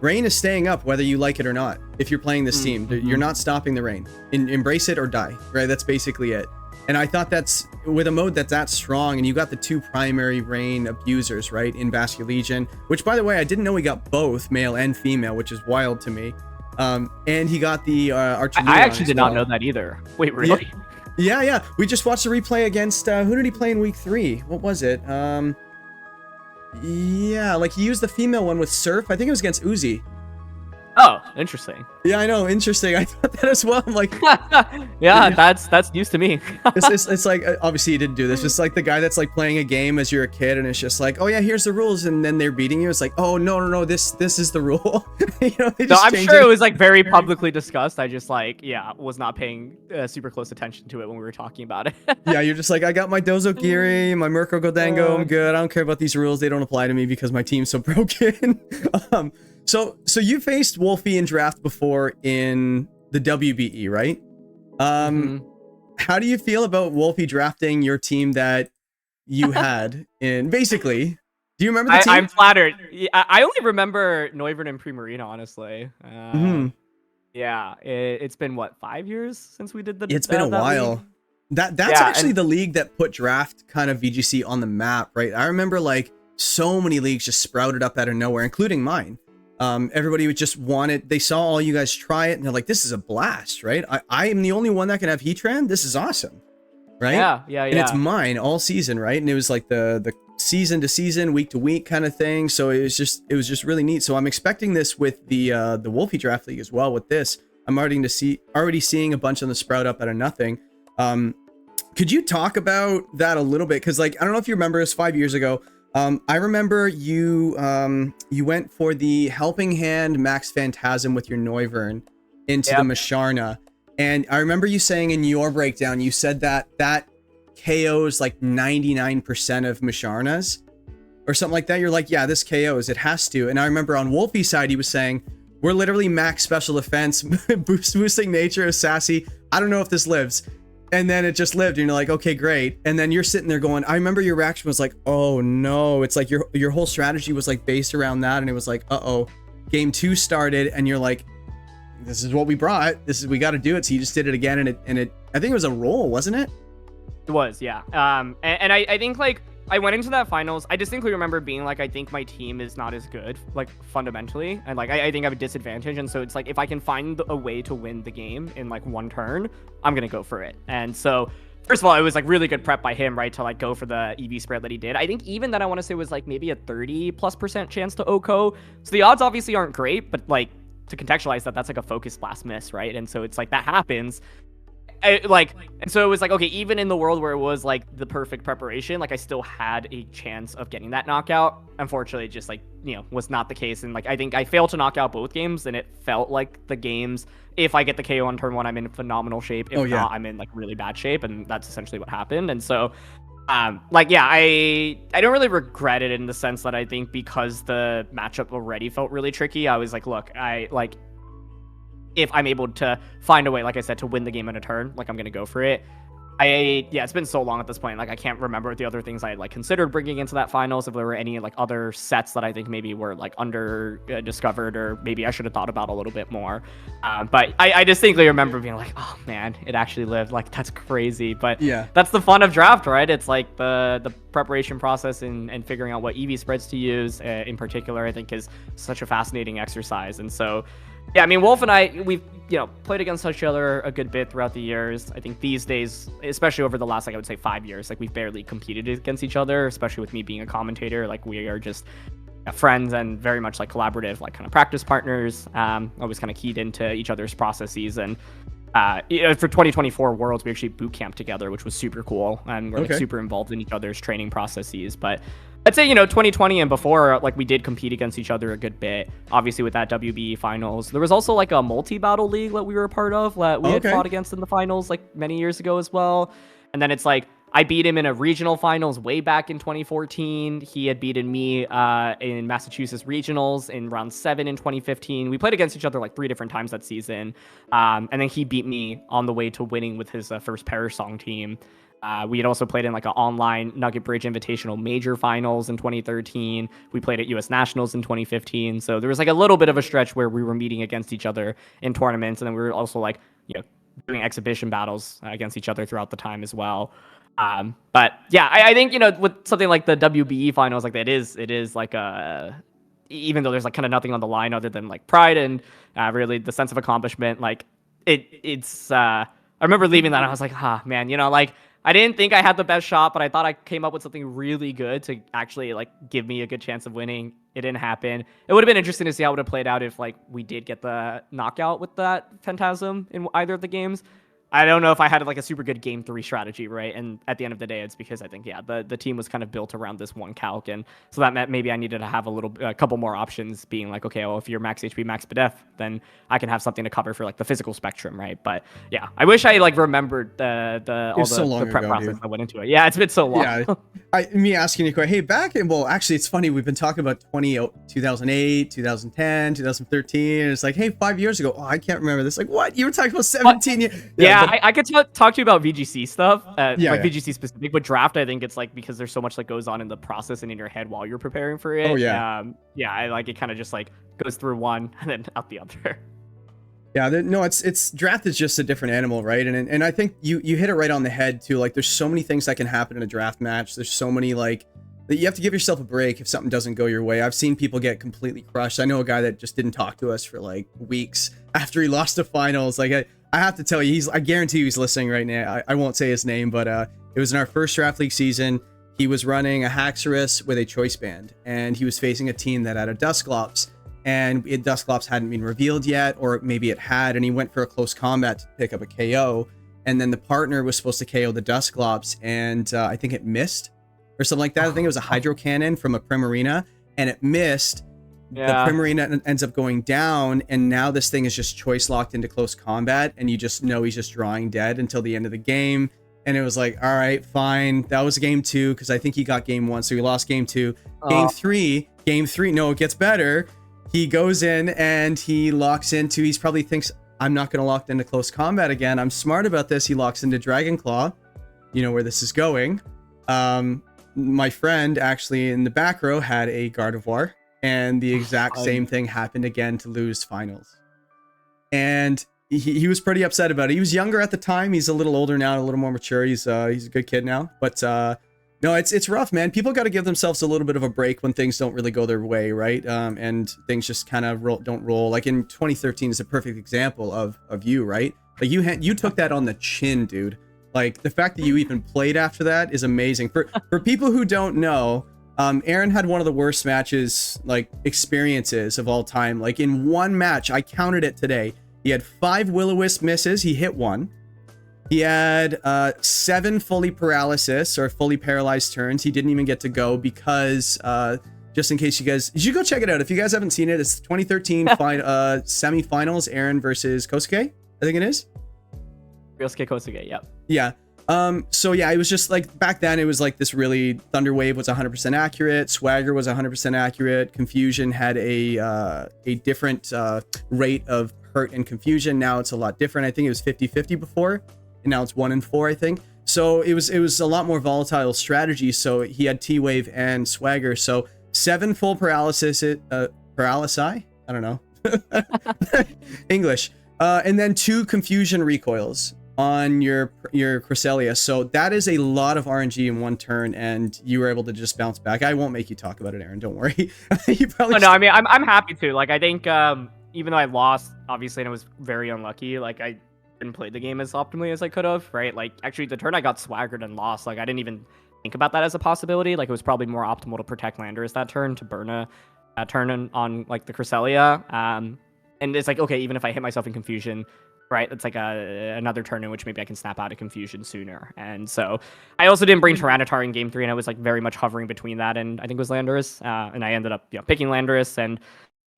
rain is staying up whether you like it or not. If you're playing this team, you're not stopping the rain. Embrace it or die, right? That's basically it. And I thought that's with a mode that's that strong, and you got the 2 primary rain abusers, right, in Vascular Legion, which by the way, I didn't know he got both male and female, which is wild to me. And he got the Archer. I actually did not know that either. Wait, really? Yeah. We just watched the replay against who did he play in week 3? What was it? Yeah, like he used the female one with Surf. I think it was against Uzi. Oh, interesting. Yeah, I know. Interesting. I thought that as well. I'm like, Yeah, that's news to me. it's like, obviously you didn't do this. It's like the guy that's like playing a game as you're a kid, and it's just like, oh yeah, here's the rules, and then they're beating you. It's like, oh no, this is the rule. You know, they No, just I'm change sure it was like very publicly discussed. I just like, yeah, was not paying super close attention to it when we were talking about it. Yeah, you're just like, I got my Dozokiri, my Mirko Godango, I'm good. I don't care about these rules. They don't apply to me because my team's so broken. So you faced Wolfey in draft before in the WBE, right? How do you feel about Wolfey drafting your team that you had in, basically, do you remember the team? I'm flattered. I only remember Neuvern and Primarina, honestly. Yeah, it's been what, 5 years since we did the. It's been a while. League? That's actually the league that put draft kind of VGC on the map, right? I remember like so many leagues just sprouted up out of nowhere, including mine. Everybody would just want it. They saw all you guys try it, and they're like, "This is a blast, right? I am the only one that can have Heatran. This is awesome, right? Yeah. And it's mine all season, right? And it was like the season to season, week to week kind of thing. So it was just really neat. So I'm expecting this with the Wolfey Draft League as well. With this, I'm already seeing a bunch of them sprout up out of nothing. Could you talk about that a little bit? Because like, I don't know if you remember, it was 5 years ago. I remember you went for the Helping Hand Max Phantasm with your Neuvern into the Masharna. And I remember you saying in your breakdown, you said that KOs like 99% of Masharnas or something like that. You're like, yeah, this KOs, it has to. And I remember on Wolfey's side, he was saying, we're literally max special defense, boosting nature, sassy. I don't know if this lives. And then it just lived, and you're like, okay, great. And then you're sitting there going, I remember your reaction was like, oh no. It's like your whole strategy was like based around that, and it was like, uh-oh. Game 2 started, and you're like, this is what we brought. We got to do it. So you just did it again, and it I think it was a roll, wasn't it? It was, yeah. And I think like I went into that finals. I distinctly remember being like, I think my team is not as good, like fundamentally, and like I think I have a disadvantage. And so it's like, if I can find a way to win the game in like one turn, I'm gonna go for it. And so first of all, it was like really good prep by him, right, to like go for the EV spread that he did. I think even that I want to say was like maybe a 30+% chance to OHKO. So the odds obviously aren't great, but like to contextualize that, that's like a focus blast miss, right? And so it's like that happens. And so it was like, okay, even in the world where it was like the perfect preparation, like I still had a chance of getting that knockout. Unfortunately, it just like, was not the case. And like, I think I failed to knock out both games, and it felt like the games, if I get the KO on turn 1, I'm in phenomenal shape. If not, I'm in like really bad shape. And that's essentially what happened. And so, I don't really regret it in the sense that I think because the matchup already felt really tricky, I was like, look, if I'm able to find a way, like I said, to win the game in a turn, like I'm going to go for it. It's been so long at this point. Like I can't remember the other things I had like considered bringing into that finals. If there were any like other sets that I think maybe were like under discovered, or maybe I should have thought about a little bit more. But I distinctly remember being like, oh man, it actually lived. Like that's crazy. But yeah, that's the fun of draft, right? It's like the preparation process and figuring out what EV spreads to use in particular, I think is such a fascinating exercise. And so, yeah, I mean, Wolf and I, we've, played against each other a good bit throughout the years. I think these days, especially over the last, like, I would say 5 years, like we've barely competed against each other, especially with me being a commentator. Like we are just friends and very much like collaborative, like kind of practice partners, always kind of keyed into each other's processes. And for 2024 Worlds, we actually boot camped together, which was super cool. And we're like super involved in each other's training processes. But I'd say, 2020 and before, like we did compete against each other a good bit. Obviously with that WBE finals, there was also like a multi-battle league that we were a part of that we had fought against in the finals like many years ago as well. And then it's like, I beat him in a regional finals way back in 2014. He had beaten me in Massachusetts regionals in round 7 in 2015. We played against each other like 3 different times that season. And then he beat me on the way to winning with his first Parish Song team. We had also played in like an online Nugget Bridge Invitational Major Finals in 2013. We played at US Nationals in 2015. So there was like a little bit of a stretch where we were meeting against each other in tournaments. And then we were also like, doing exhibition battles against each other throughout the time as well. But yeah, I think, with something like the WBE finals, like that it is like even though there's like kind of nothing on the line other than like pride and really the sense of accomplishment, like it's I remember leaving that and I was like, man, like I didn't think I had the best shot, but I thought I came up with something really good to actually like give me a good chance of winning. It didn't happen. It would have been interesting to see how it would have played out if like we did get the knockout with that Phantasm in either of the games. I don't know if I had like a super good game 3 strategy, right? And at the end of the day, it's because I think, yeah, the team was kind of built around this one calc. And so that meant maybe I needed to have a couple more options being like, okay, well, if you're max HP, max BDF, then I can have something to cover for like the physical spectrum, right? But yeah, I wish I like remembered all the prep process that went into it. Yeah, it's been so long. Yeah, me asking you, hey, back in, well, actually, it's funny. We've been talking about 2008, 2010, 2013. And it's like, hey, 5 years ago. Oh, I can't remember this. Like, what? You were talking about 17 years. Yeah, I could talk to you about VGC stuff, VGC specific, but draft, I think it's like because there's so much that goes on in the process and in your head while you're preparing for it. Oh yeah. I like it kind of just like goes through one and then out the other. Yeah, no, it's draft is just a different animal, right? And I think you hit it right on the head too. Like, there's so many things that can happen in a draft match. There's so many like that you have to give yourself a break if something doesn't go your way. I've seen people get completely crushed. I know a guy that just didn't talk to us for like weeks after he lost the finals. Like I have to tell you, I guarantee you he's listening right now. I won't say his name, but it was in our first draft league season. He was running a Haxorus with a choice band, and he was facing a team that had a Dusclops. And Dusclops hadn't been revealed yet, or maybe it had, and he went for a close combat to pick up a KO. And then the partner was supposed to KO the Dusclops, and I think it missed, or something like that. I think it was a Hydro Cannon from a Primarina, and it missed. Yeah. The Primarina ends up going down, and now this thing is just choice locked into close combat, and you just know he's just drawing dead until the end of the game. And it was like, all right, fine. That was game 2, because I think he got game 1, so he lost game 2. Game three, no, it gets better. He goes in and he locks into, he's probably thinks, I'm not going to lock into close combat again. I'm smart about this. He locks into Dragon Claw. You know where this is going. My friend actually in the back row had a Gardevoir, and the exact same thing happened again to lose finals. And he was pretty upset about it. He was younger at the time. He's a little older now, a little more mature. He's a good kid now. But no, it's rough, man. People got to give themselves a little bit of a break when things don't really go their way, right? And things just kind of don't roll. Like in 2013 is a perfect example of you, right? Like you took that on the chin, dude. Like the fact that you even played after that is amazing. For people who don't know, Aaron had one of the worst matches, like experiences of all time. Like in one match, I counted it today. He had 5 Will-O-Wisp misses. He hit 1. He had 7 fully paralysis or fully paralyzed turns. He didn't even get to go because, just in case you guys, you should go check it out. If you guys haven't seen it, it's 2013 semifinals, Aaron versus Kosuke, I think it is. Ryosuke Kosuke, yep. Yeah. So yeah, it was just like back then it was like this really Thunder Wave was 100% accurate. Swagger was 100% accurate. Confusion had a different rate of hurt and confusion. Now it's a lot different. I think it was 50-50 before. And now it's 1-4, I think. So it was a lot more volatile strategy. So he had T-Wave and Swagger. So 7 full paralysis, paralysi? I don't know. English. And then 2 confusion recoils on your Cresselia. So that is a lot of RNG in one turn, and you were able to just bounce back. I won't make you talk about it, Aaron. Don't worry. You probably no, I mean, I'm happy to. Like, I think even though I lost, obviously, and I was very unlucky, like, I didn't play the game as optimally as I could have, right? Like, actually, the turn I got swaggered and lost, like, I didn't even think about that as a possibility. Like, it was probably more optimal to protect Landorus that turn, to burn a turn on like, the Cresselia. And it's like, okay, even if I hit myself in confusion, right, it's like another turn in which maybe I can snap out of confusion sooner. And so I also didn't bring Tyranitar in game 3, and I was, like, very much hovering between that and I think it was Landorus. And I ended up, picking Landorus, and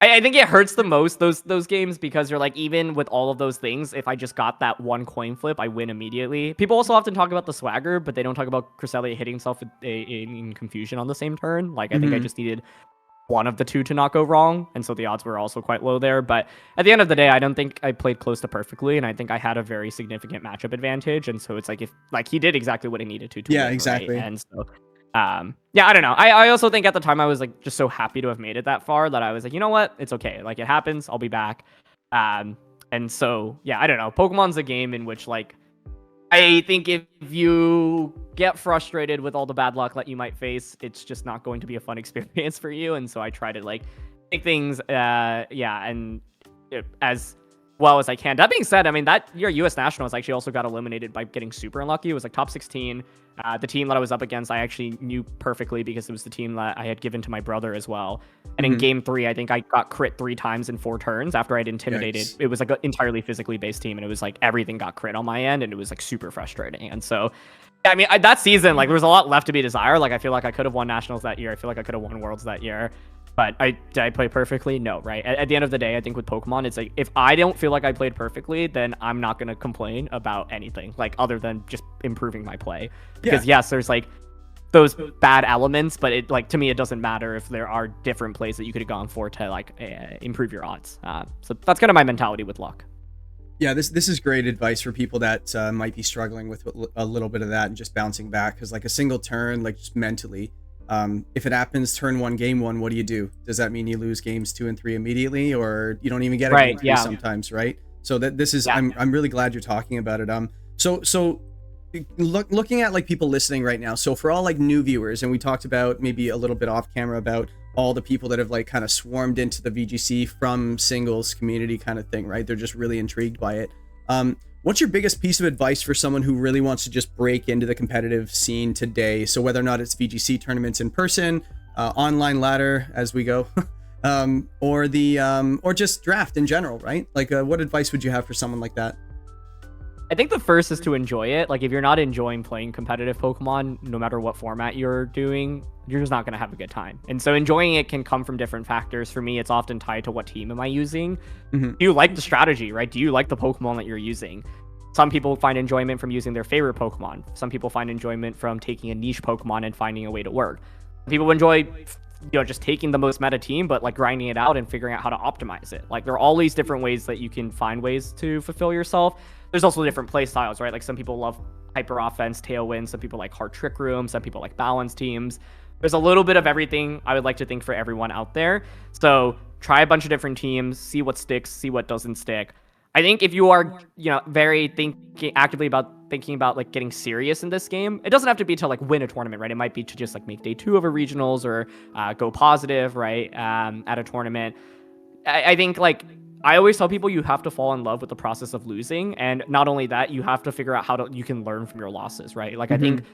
I think it hurts the most, those games, because you're like, even with all of those things, if I just got that one coin flip, I win immediately. People also often talk about the swagger, but they don't talk about Cresselia hitting himself in confusion on the same turn. Like, I think I just needed one of the 2 to not go wrong, and so the odds were also quite low there. But at the end of the day, I don't think I played close to perfectly, and I think I had a very significant matchup advantage. And so it's like, if like he did exactly what he needed to yeah, win, exactly. Right? And so yeah, I don't know. I also think at the time I was like just so happy to have made it that far that I was like, you know what? It's okay. Like, it happens. I'll be back. And so, yeah, I don't know. Pokemon's a game in which, like, I think if you get frustrated with all the bad luck that you might face, it's just not going to be a fun experience for you. And so I try to, like, take things, and as well as I can. That being said, I mean, that year US Nationals actually also got eliminated by getting super unlucky. It was like top 16. The team that I was up against, I actually knew perfectly because it was the team that I had given to my brother as well. And in game 3, I think I got crit 3 times in 4 turns after I'd intimidated. Yikes. It was like an entirely physically based team, and it was like everything got crit on my end, and it was like super frustrating. And so, I mean, that season, like there was a lot left to be desired. Like I feel like I could have won Nationals that year. I feel like I could have won Worlds that year. But did I play perfectly? No, right? At the end of the day, I think with Pokemon, it's like, if I don't feel like I played perfectly, then I'm not going to complain about anything, like, other than just improving my play. Because, yes, there's, like, those bad elements, but it, like, to me, it doesn't matter if there are different plays that you could have gone for to, like, improve your odds. So that's kind of my mentality with luck. Yeah, this is great advice for people that might be struggling with a little bit of that and just bouncing back. Because, like, a single turn, like, just mentally... if it happens turn 1, game 1, what do? Does that mean you lose games 2 and 3 immediately, or you don't even get a game 3 sometimes, right? So that this is, I'm really glad you're talking about it. So looking at like people listening right now. So for all like new viewers, and we talked about maybe a little bit off camera about all the people that have like kind of swarmed into the VGC from singles community kind of thing, right? They're just really intrigued by it. What's your biggest piece of advice for someone who really wants to just break into the competitive scene today? So whether or not it's VGC tournaments in person, online ladder as we go, or just draft in general, right? Like, what advice would you have for someone like that? I think the first is to enjoy it. Like, if you're not enjoying playing competitive Pokemon, no matter what format you're doing, you're just not going to have a good time. And so enjoying it can come from different factors. For me, it's often tied to what team am I using? Do you like the strategy, right? Do you like the Pokemon that you're using? Some people find enjoyment from using their favorite Pokemon. Some people find enjoyment from taking a niche Pokemon and finding a way to work. People enjoy, just taking the most meta team, but like grinding it out and figuring out how to optimize it. Like, there are all these different ways that you can find ways to fulfill yourself. There's also different play styles, right? Like, some people love hyper offense, tailwind. Some people like hard trick room. Some people like balance teams. There's a little bit of everything, I would like to think, for everyone out there. So try a bunch of different teams, see what sticks, see what doesn't stick. I think if you are, very actively thinking about like getting serious in this game, it doesn't have to be to like win a tournament, right? It might be to just like make day 2 of a regionals, or go positive, right? At a tournament. I think, like, I always tell people you have to fall in love with the process of losing. And not only that, you have to figure out how you can learn from your losses, right? Like, I think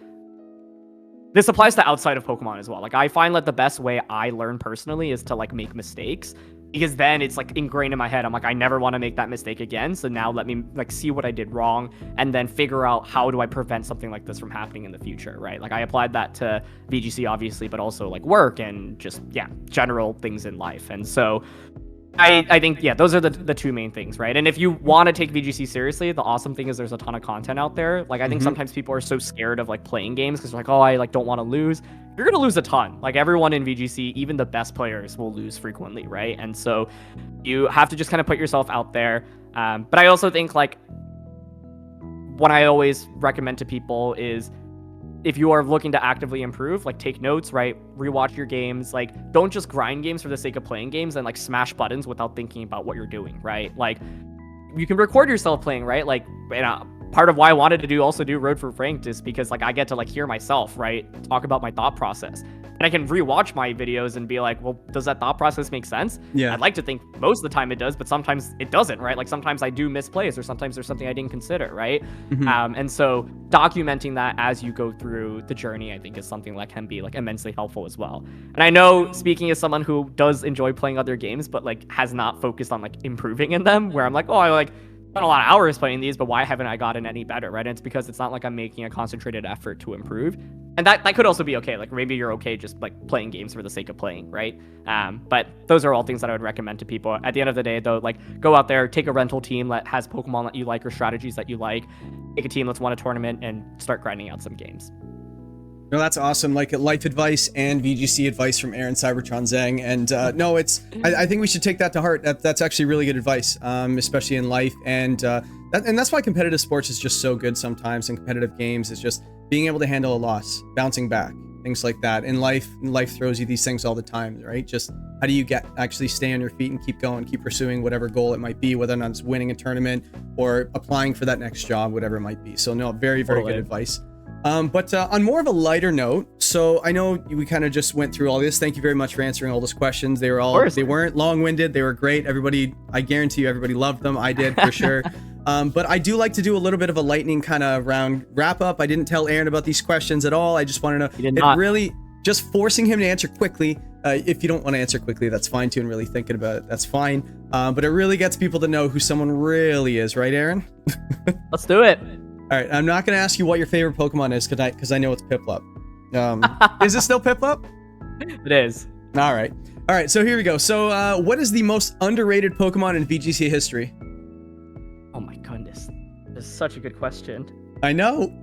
this applies to outside of Pokemon as well. Like, I find that the best way I learn personally is to like make mistakes, because then it's like ingrained in my head. I'm like, I never want to make that mistake again. So now let me like see what I did wrong, and then figure out how do I prevent something like this from happening in the future, right? Like, I applied that to VGC obviously, but also like work and just, general things in life. And so I think, those are the 2 main things, right? And if you want to take VGC seriously, the awesome thing is there's a ton of content out there. Like, I think sometimes people are so scared of like playing games because they're like, oh, I like don't want to lose. You're going to lose a ton. Like, everyone in VGC, even the best players, will lose frequently, right? And so you have to just kind of put yourself out there. But I also think, like, what I always recommend to people is, if you are looking to actively improve, like, take notes, right? Rewatch your games. Like, don't just grind games for the sake of playing games and like smash buttons without thinking about what you're doing, right? Like, you can record yourself playing, right? Like, part of why I wanted to do Road for Ranked is because like I get to like hear myself, right? Talk about my thought process. And I can rewatch my videos and be like, well, does that thought process make sense? Yeah. I'd like to think most of the time it does, but sometimes it doesn't, right? Like, sometimes I do miss plays, or sometimes there's something I didn't consider, right? And so documenting that as you go through the journey, I think, is something that can be like immensely helpful as well. And I know, speaking as someone who does enjoy playing other games, but like has not focused on like improving in them, where I'm like, oh, I like spent a lot of hours playing these, but why haven't I gotten any better, right? And it's because it's not like I'm making a concentrated effort to improve. And that could also be okay. Like, maybe you're okay just like playing games for the sake of playing, right? But those are all things that I would recommend to people. At the end of the day, though, like, go out there, take a rental team that has Pokemon that you like or strategies that you like, take a team that's won a tournament, and start grinding out some games. No, that's awesome. Like, life advice and VGC advice from Aaron Cybertron Zheng. And no, I think we should take that to heart. That's actually really good advice, especially in life. And that's why competitive sports is just so good sometimes. And competitive games is just being able to handle a loss, bouncing back, things like that. In life throws you these things all the time, right? Just how do you actually stay on your feet and keep going, keep pursuing whatever goal it might be, whether or not it's winning a tournament or applying for that next job, whatever it might be. So no, very, very good advice. But on more of a lighter note, so I know we kind of just went through all this. Thank you very much for answering all those questions. They weren't long-winded. They were great. Everybody, I guarantee you, everybody loved them. I did for sure. But I do like to do a little bit of a lightning kind of round wrap up. I didn't tell Aaron about these questions at all. I just wanted to, really just forcing him to answer quickly. If you don't want to answer quickly, that's fine too. And really thinking about it, that's fine. But it really gets people to know who someone really is, right, Aaron? Let's do it. All right, I'm not going to ask you what your favorite Pokemon is because I know it's Piplup. Is it still Piplup? It is. All right, so here we go. So what is the most underrated Pokemon in VGC history? Oh my goodness. This is such a good question. I know.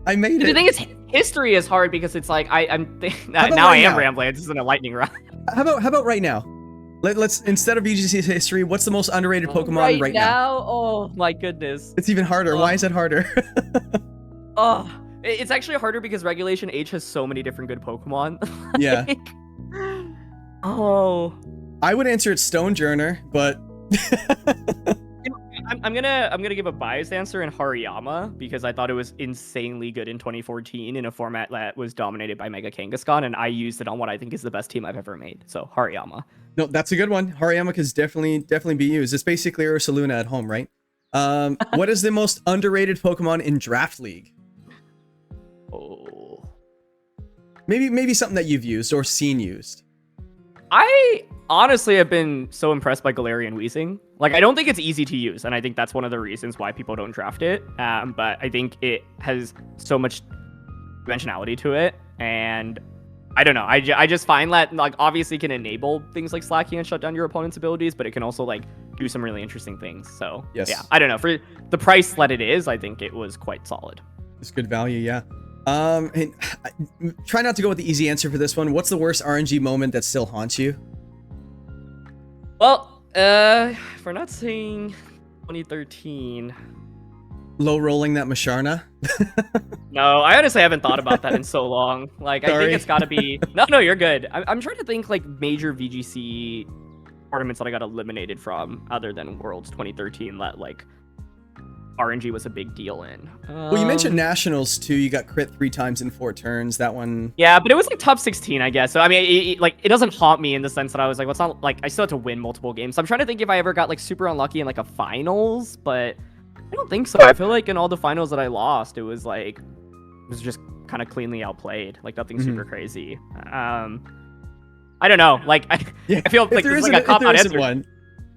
I made it. The thing is, history is hard because it's like, now I am rambling. This isn't a lightning round. How about right now? Let's instead of VGC history, what's the most underrated Pokemon right now? Oh my goodness. It's even harder. Why is it harder? It's actually harder because Regulation H has so many different good Pokemon. Yeah. Oh. I would answer it Stonejourner, but I'm gonna give a biased answer in Hariyama because I thought it was insanely good in 2014 in a format that was dominated by Mega Kangaskhan, and I used it on what I think is the best team I've ever made. So Hariyama. No, that's a good one. Hariyama can definitely be used. It's basically Ursaluna at home, right? What is the most underrated Pokemon in Draft League? Oh. Maybe something that you've used or seen used. I honestly have been so impressed by Galarian Weezing. Like, I don't think it's easy to use, and I think that's one of the reasons why people don't draft it. But I think it has so much dimensionality to it, and I don't know. I just find that, like, obviously can enable things like slacking and shut down your opponent's abilities, but it can also, like, do some really interesting things. So, yes. Yeah, I don't know. For the price that it is, I think it was quite solid. It's good value, yeah. And try not to go with the easy answer for this one. What's the worst RNG moment that still haunts you? Well, if we're not saying 2013. Low rolling that Masharna? No, I honestly haven't thought about that in so long. Like, I think it's got to be... No, you're good. I'm trying to think, like, major VGC tournaments that I got eliminated from, other than Worlds 2013, that, like, RNG was a big deal in. Well, you mentioned Nationals, too. You got crit 3 times in 4 turns. That one... Yeah, but it was, like, top 16, I guess. So, I mean, it doesn't haunt me in the sense that I was like, well, it's not... Like, I still had to win multiple games. So I'm trying to think if I ever got, like, super unlucky in, like, a finals, but... I don't think so. I feel like in all the finals that I lost, it was like, it was just kind of cleanly outplayed. Like, nothing super crazy. I don't know. Like, I feel like there's like a cop-out answer. One.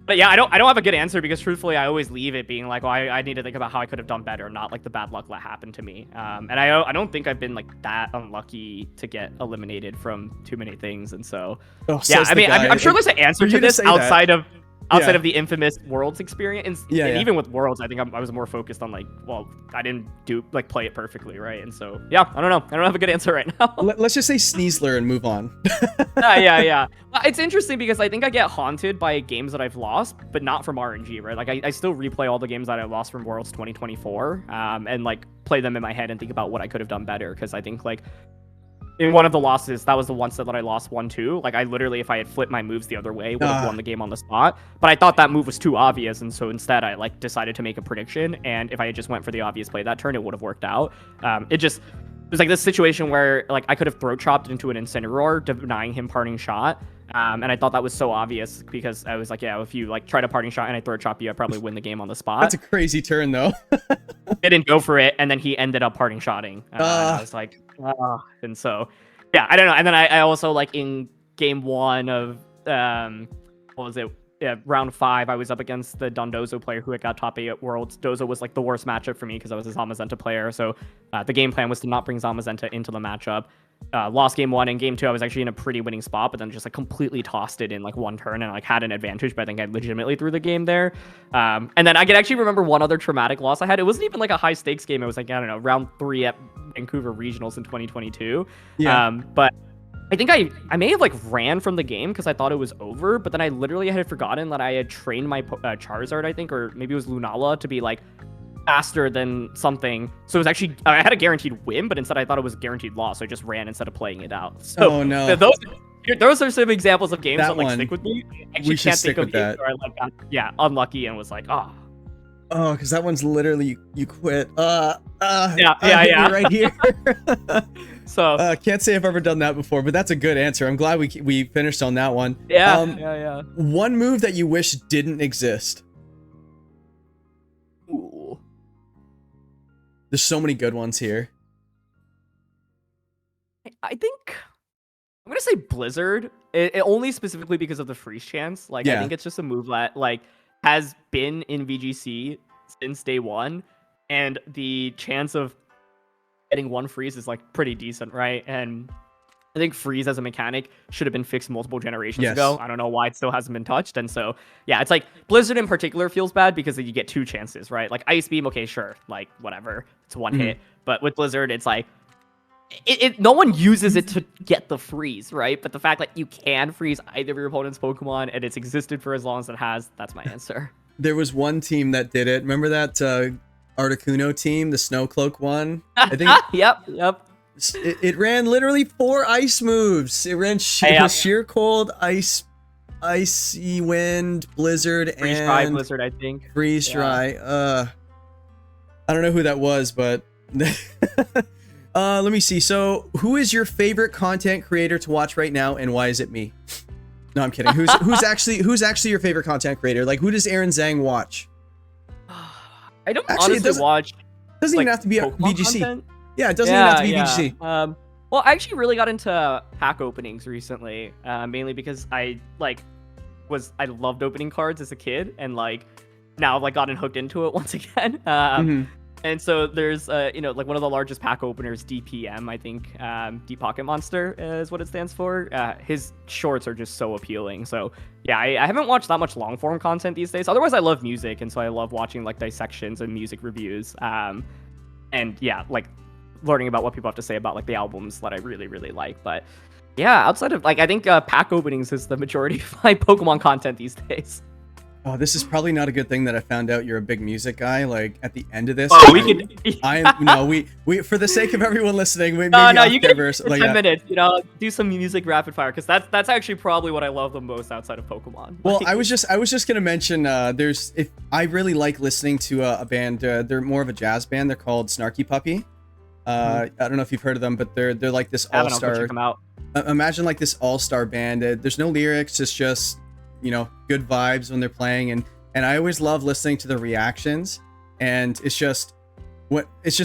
But yeah, I don't have a good answer because truthfully, I always leave it being like, well, I need to think about how I could have done better, not like the bad luck that happened to me. And I don't think I've been like that unlucky to get eliminated from too many things. And so, yeah, I mean, I'm sure there's an answer to this outside of the infamous Worlds experience. And even with Worlds, I think I was more focused on like, well, I didn't play it perfectly, right? And so, yeah, I don't know. I don't have a good answer right now. Let's just say Sneasler and move on. Yeah. Well, it's interesting because I think I get haunted by games that I've lost, but not from RNG, right? Like, I still replay all the games that I lost from Worlds 2024 and like play them in my head and think about what I could have done better. Because I think like, in one of the losses, that was the one set that I lost 1-2. Like, I literally, if I had flipped my moves the other way, would have won the game on the spot. But I thought that move was too obvious, and so instead I, like, decided to make a prediction, and if I had just went for the obvious play that turn, it would have worked out. It was like this situation where, like, I could have throat chopped into an Incineroar, denying him parting shot, and I thought that was so obvious, because I was like, yeah, if you, like, try to parting shot and I throat chop you, I'd probably win the game on the spot. That's a crazy turn, though. Didn't go for it, and then he ended up parting shotting. And I was like, and so... Yeah, I don't know. And then I also, like, in game 1 of, what was it? Yeah, round 5, I was up against the Dondozo player who had got top 8 at Worlds. Dozo was, like, the worst matchup for me because I was a Zamazenta player. So the game plan was to not bring Zamazenta into the matchup. Lost game 1, and game 2, I was actually in a pretty winning spot, but then just, like, completely tossed it in, like, one turn and, like, had an advantage, but I think I legitimately threw the game there. And then I can actually remember one other traumatic loss I had. It wasn't even, like, a high-stakes game. It was, like, I don't know, round 3 at Vancouver Regionals in 2022. Yeah. But I think I may have, like, ran from the game because I thought it was over, but then I literally had forgotten that I had trained my Charizard, I think, or maybe it was Lunala, to be, like, faster than something. So it was actually, I had a guaranteed win, but instead I thought it was a guaranteed loss, so I just ran instead of playing it out. So oh, no. Those are some examples of games that like one, stick with me. I actually can't think of games where I like got, unlucky and was like, Oh, because that one's literally you quit. Yeah. Right here. So Can't say I've ever done that before, but that's a good answer. I'm glad we finished on that one. yeah. One move that you wish didn't exist. Ooh. There's so many good ones here. I think I'm gonna say Blizzard. It only specifically because of the freeze chance. Like, I think it's just a move that like has been in VGC since day one, and the chance of getting one freeze is like pretty decent, right? And I think freeze as a mechanic should have been fixed multiple generations ago. I don't know why it still hasn't been touched. And so, yeah, it's like Blizzard in particular feels bad because you get two chances, right? Like Ice Beam, okay, sure, like whatever, it's one hit. But with Blizzard, it's like no one uses it to get the freeze, right? But the fact that you can freeze either of your opponent's Pokemon and it's existed for as long as it has, that's my answer. There was one team that did it. Remember that Articuno team, the Snowcloak one? I think. Yep. It ran literally 4 ice moves. It ran sheer cold, icy wind, blizzard, freeze and dry blizzard, I think. Freeze dry. I don't know who that was, but let me see. So, who is your favorite content creator to watch right now, and why is it me? No, I'm kidding. Who's actually your favorite content creator? Like, who does Aaron Zheng watch? I don't honestly watch. Doesn't like, even have to be a Pokemon VGC. content. Yeah, it doesn't even have to be VGC. Well, I actually really got into pack openings recently, mainly because I loved opening cards as a kid, and like now I've like gotten hooked into it once again. And so there's like one of the largest pack openers, DPM, I think, Deep Pocket Monster is what it stands for. His shorts are just so appealing. So yeah, I haven't watched that much long form content these days. Otherwise, I love music, and so I love watching like dissections and music reviews. And yeah, like learning about what people have to say about like the albums that I really, really like. But yeah, outside of like, I think pack openings is the majority of my Pokemon content these days. Oh, this is probably not a good thing that I found out you're a big music guy. Like at the end of this, we for the sake of everyone listening, we you can like 10 minutes, do some music rapid fire, because that's actually probably what I love the most outside of Pokemon. Well, I was just gonna mention I really like listening to a band. They're more of a jazz band. They're called Snarky Puppy. I don't know if you've heard of them, but they're like this all-star. Check them out. Imagine like this all-star band. There's no lyrics. It's just good vibes when they're playing, and I always love listening to the reactions, and it's just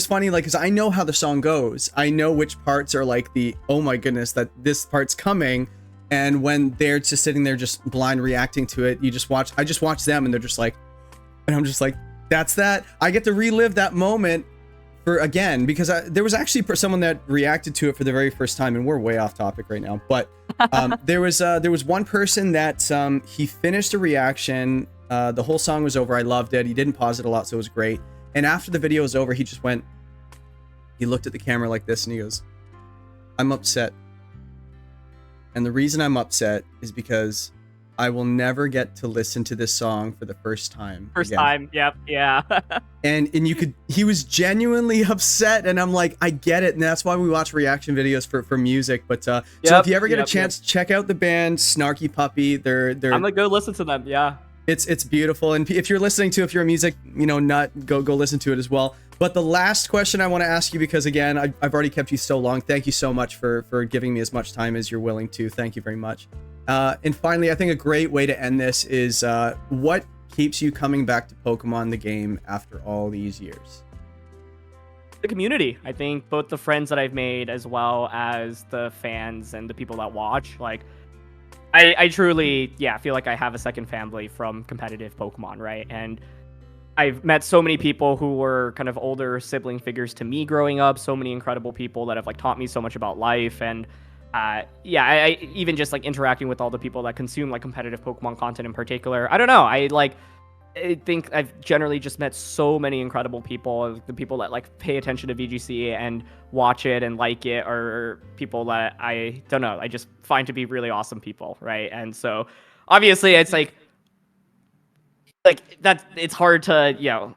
funny, like, because I know how the song goes. I know which parts are like the oh my goodness that this part's coming, and when they're just sitting there just blind reacting to it, I just watch them, and they're just like, and I'm just like, that's that. I get to relive that moment again, because there was actually someone that reacted to it for the very first time, and we're way off topic right now, but there was one person that he finished a reaction, the whole song was over, I loved it, he didn't pause it a lot, so it was great, and after the video was over, he looked at the camera like this, and he goes, I'm upset, and the reason I'm upset is because I will never get to listen to this song for the first time. Yep, yeah. and he was genuinely upset, and I'm like, I get it, and that's why we watch reaction videos for music. But so if you ever get a chance, check out the band Snarky Puppy. They're I'm gonna go listen to them. Yeah. It's beautiful, and if you're a music nut, go listen to it as well. But the last question I want to ask you, because again, I've already kept you so long. Thank you so much for giving me as much time as you're willing to. Thank you very much. And finally, I think a great way to end this is what keeps you coming back to Pokemon the game after all these years? The community. I think both the friends that I've made as well as the fans and the people that watch. Like, I truly, feel like I have a second family from competitive Pokemon, right? And I've met so many people who were kind of older sibling figures to me growing up. So many incredible people that have like taught me so much about life. And I even just like interacting with all the people that consume like competitive Pokemon content in particular. I don't know. I think I've generally just met so many incredible people. The people that like pay attention to VGC and watch it and like it are people that I don't know, I just find to be really awesome people, right? And so obviously it's like that it's hard to,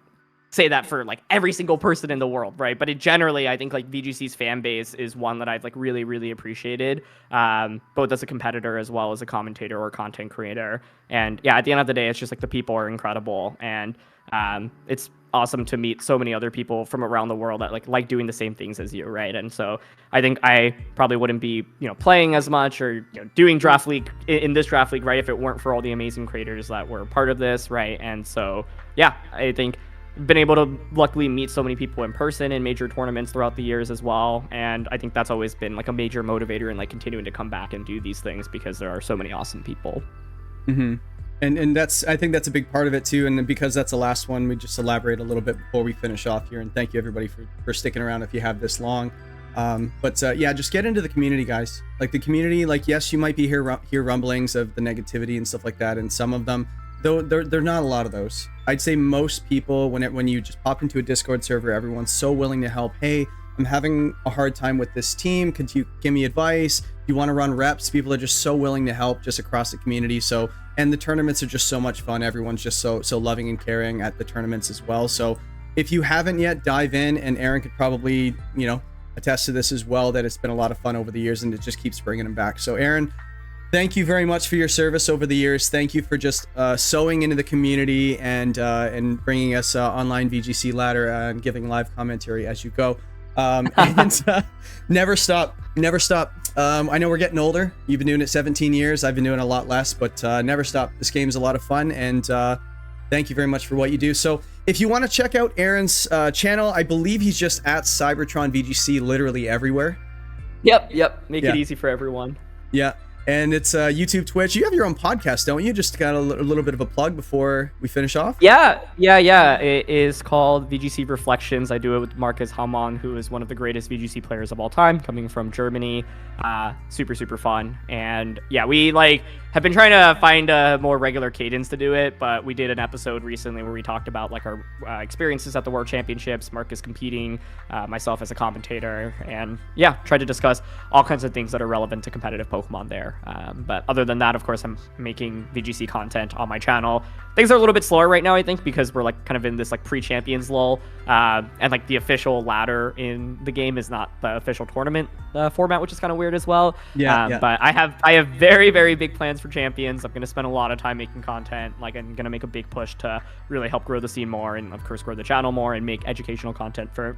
say that for like every single person in the world, right? But generally, I think like VGC's fan base is one that I've like really, really appreciated, both as a competitor as well as a commentator or content creator. And yeah, at the end of the day, it's just like the people are incredible, and it's awesome to meet so many other people from around the world that like doing the same things as you, right? And so I think I probably wouldn't be playing as much or doing draft league in this draft league, right, if it weren't for all the amazing creators that were part of this, right? And so yeah, I think been able to luckily meet so many people in person in major tournaments throughout the years as well, and I think that's always been like a major motivator in like continuing to come back and do these things, because there are so many awesome people. And that's, I think that's a big part of it too, and because that's the last one, we just elaborate a little bit before we finish off here, and thank you everybody for sticking around if you have this long. Yeah, just get into the community, guys. Like the community, like yes, you might be hear rumblings of the negativity and stuff like that, and some of them, though they're not a lot of those. I'd say most people, when you just pop into a Discord server, everyone's so willing to help. Hey, I'm having a hard time with this team. Could you give me advice? You want to run reps? People are just so willing to help just across the community. So, and the tournaments are just so much fun. Everyone's just so loving and caring at the tournaments as well. So if you haven't yet, dive in, and Aaron could probably, attest to this as well, that it's been a lot of fun over the years, and it just keeps bringing them back. So Aaron, thank you very much for your service over the years. Thank you for just sewing into the community and bringing us online VGC ladder and giving live commentary as you go. Never stop. I know we're getting older. You've been doing it 17 years. I've been doing a lot less, but never stop. This game is a lot of fun, and thank you very much for what you do. So if you want to check out Aaron's channel, I believe he's just at Cybertron VGC literally everywhere. Yep. Make it easy for everyone. Yeah. And it's YouTube, Twitch. You have your own podcast, don't you? Just got a little bit of a plug before we finish off. Yeah. It is called VGC Reflections. I do it with Marcus Haumann, who is one of the greatest VGC players of all time, coming from Germany. Super fun. And yeah, we have been trying to find a more regular cadence to do it, but we did an episode recently where we talked about like our experiences at the World Championships, Marcus competing, myself as a commentator, and yeah, tried to discuss all kinds of things that are relevant to competitive Pokemon there. But other than that, of course, I'm making VGC content on my channel. Things are a little bit slower right now, I think, because we're like kind of in this like pre-champions lull, and like the official ladder in the game is not the official tournament format, which is kind of weird as well. Yeah. But I have very, very big plans for champions. I'm going to spend a lot of time making content. Like, I'm going to make a big push to really help grow the scene more, and of course grow the channel more, and make educational content for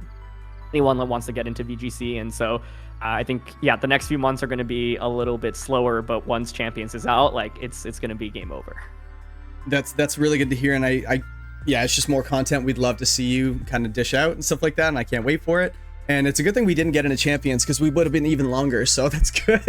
anyone that wants to get into VGC. And so I think, yeah, the next few months are going to be a little bit slower, but once champions is out, like it's going to be game over. That's really good to hear. And yeah, it's just more content we'd love to see you kind of dish out and stuff like that, and I can't wait for it. And it's a good thing we didn't get into champions, because we would have been even longer, so that's good.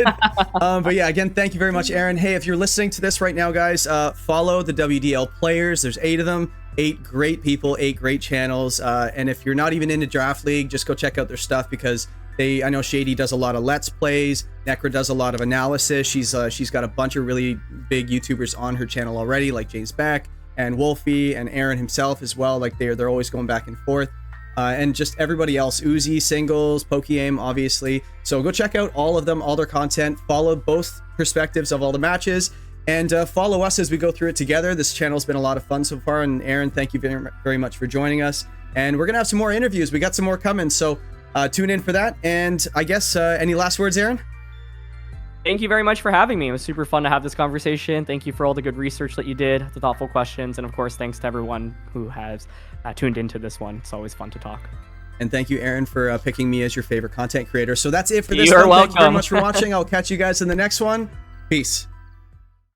But yeah, again, thank you very much, Aaron. Hey, if you're listening to this right now, guys, follow the WDL players. There's 8 of them, 8 great people, 8 great channels. And if you're not even into Draft League, just go check out their stuff, because I know Shady does a lot of Let's Plays. Necra does a lot of analysis. She's got a bunch of really big YouTubers on her channel already, like James Beck and Wolfey and Aaron himself as well. Like they're always going back and forth. And just everybody else, Uzi, Singles, Pokéaim, obviously. So go check out all of them, all their content. Follow both perspectives of all the matches, and follow us as we go through it together. This channel's been a lot of fun so far, and Aaron, thank you very, very much for joining us. And we're gonna have some more interviews. We got some more coming, so tune in for that. And I guess any last words, Aaron? Thank you very much for having me. It was super fun to have this conversation. Thank you for all the good research that you did, the thoughtful questions, and of course, thanks to everyone who has tuned into this one. It's always fun to talk. And thank you, Aaron, for picking me as your favorite content creator. So that's it for this one. Thank you very much for watching. I'll catch you guys in the next one. Peace.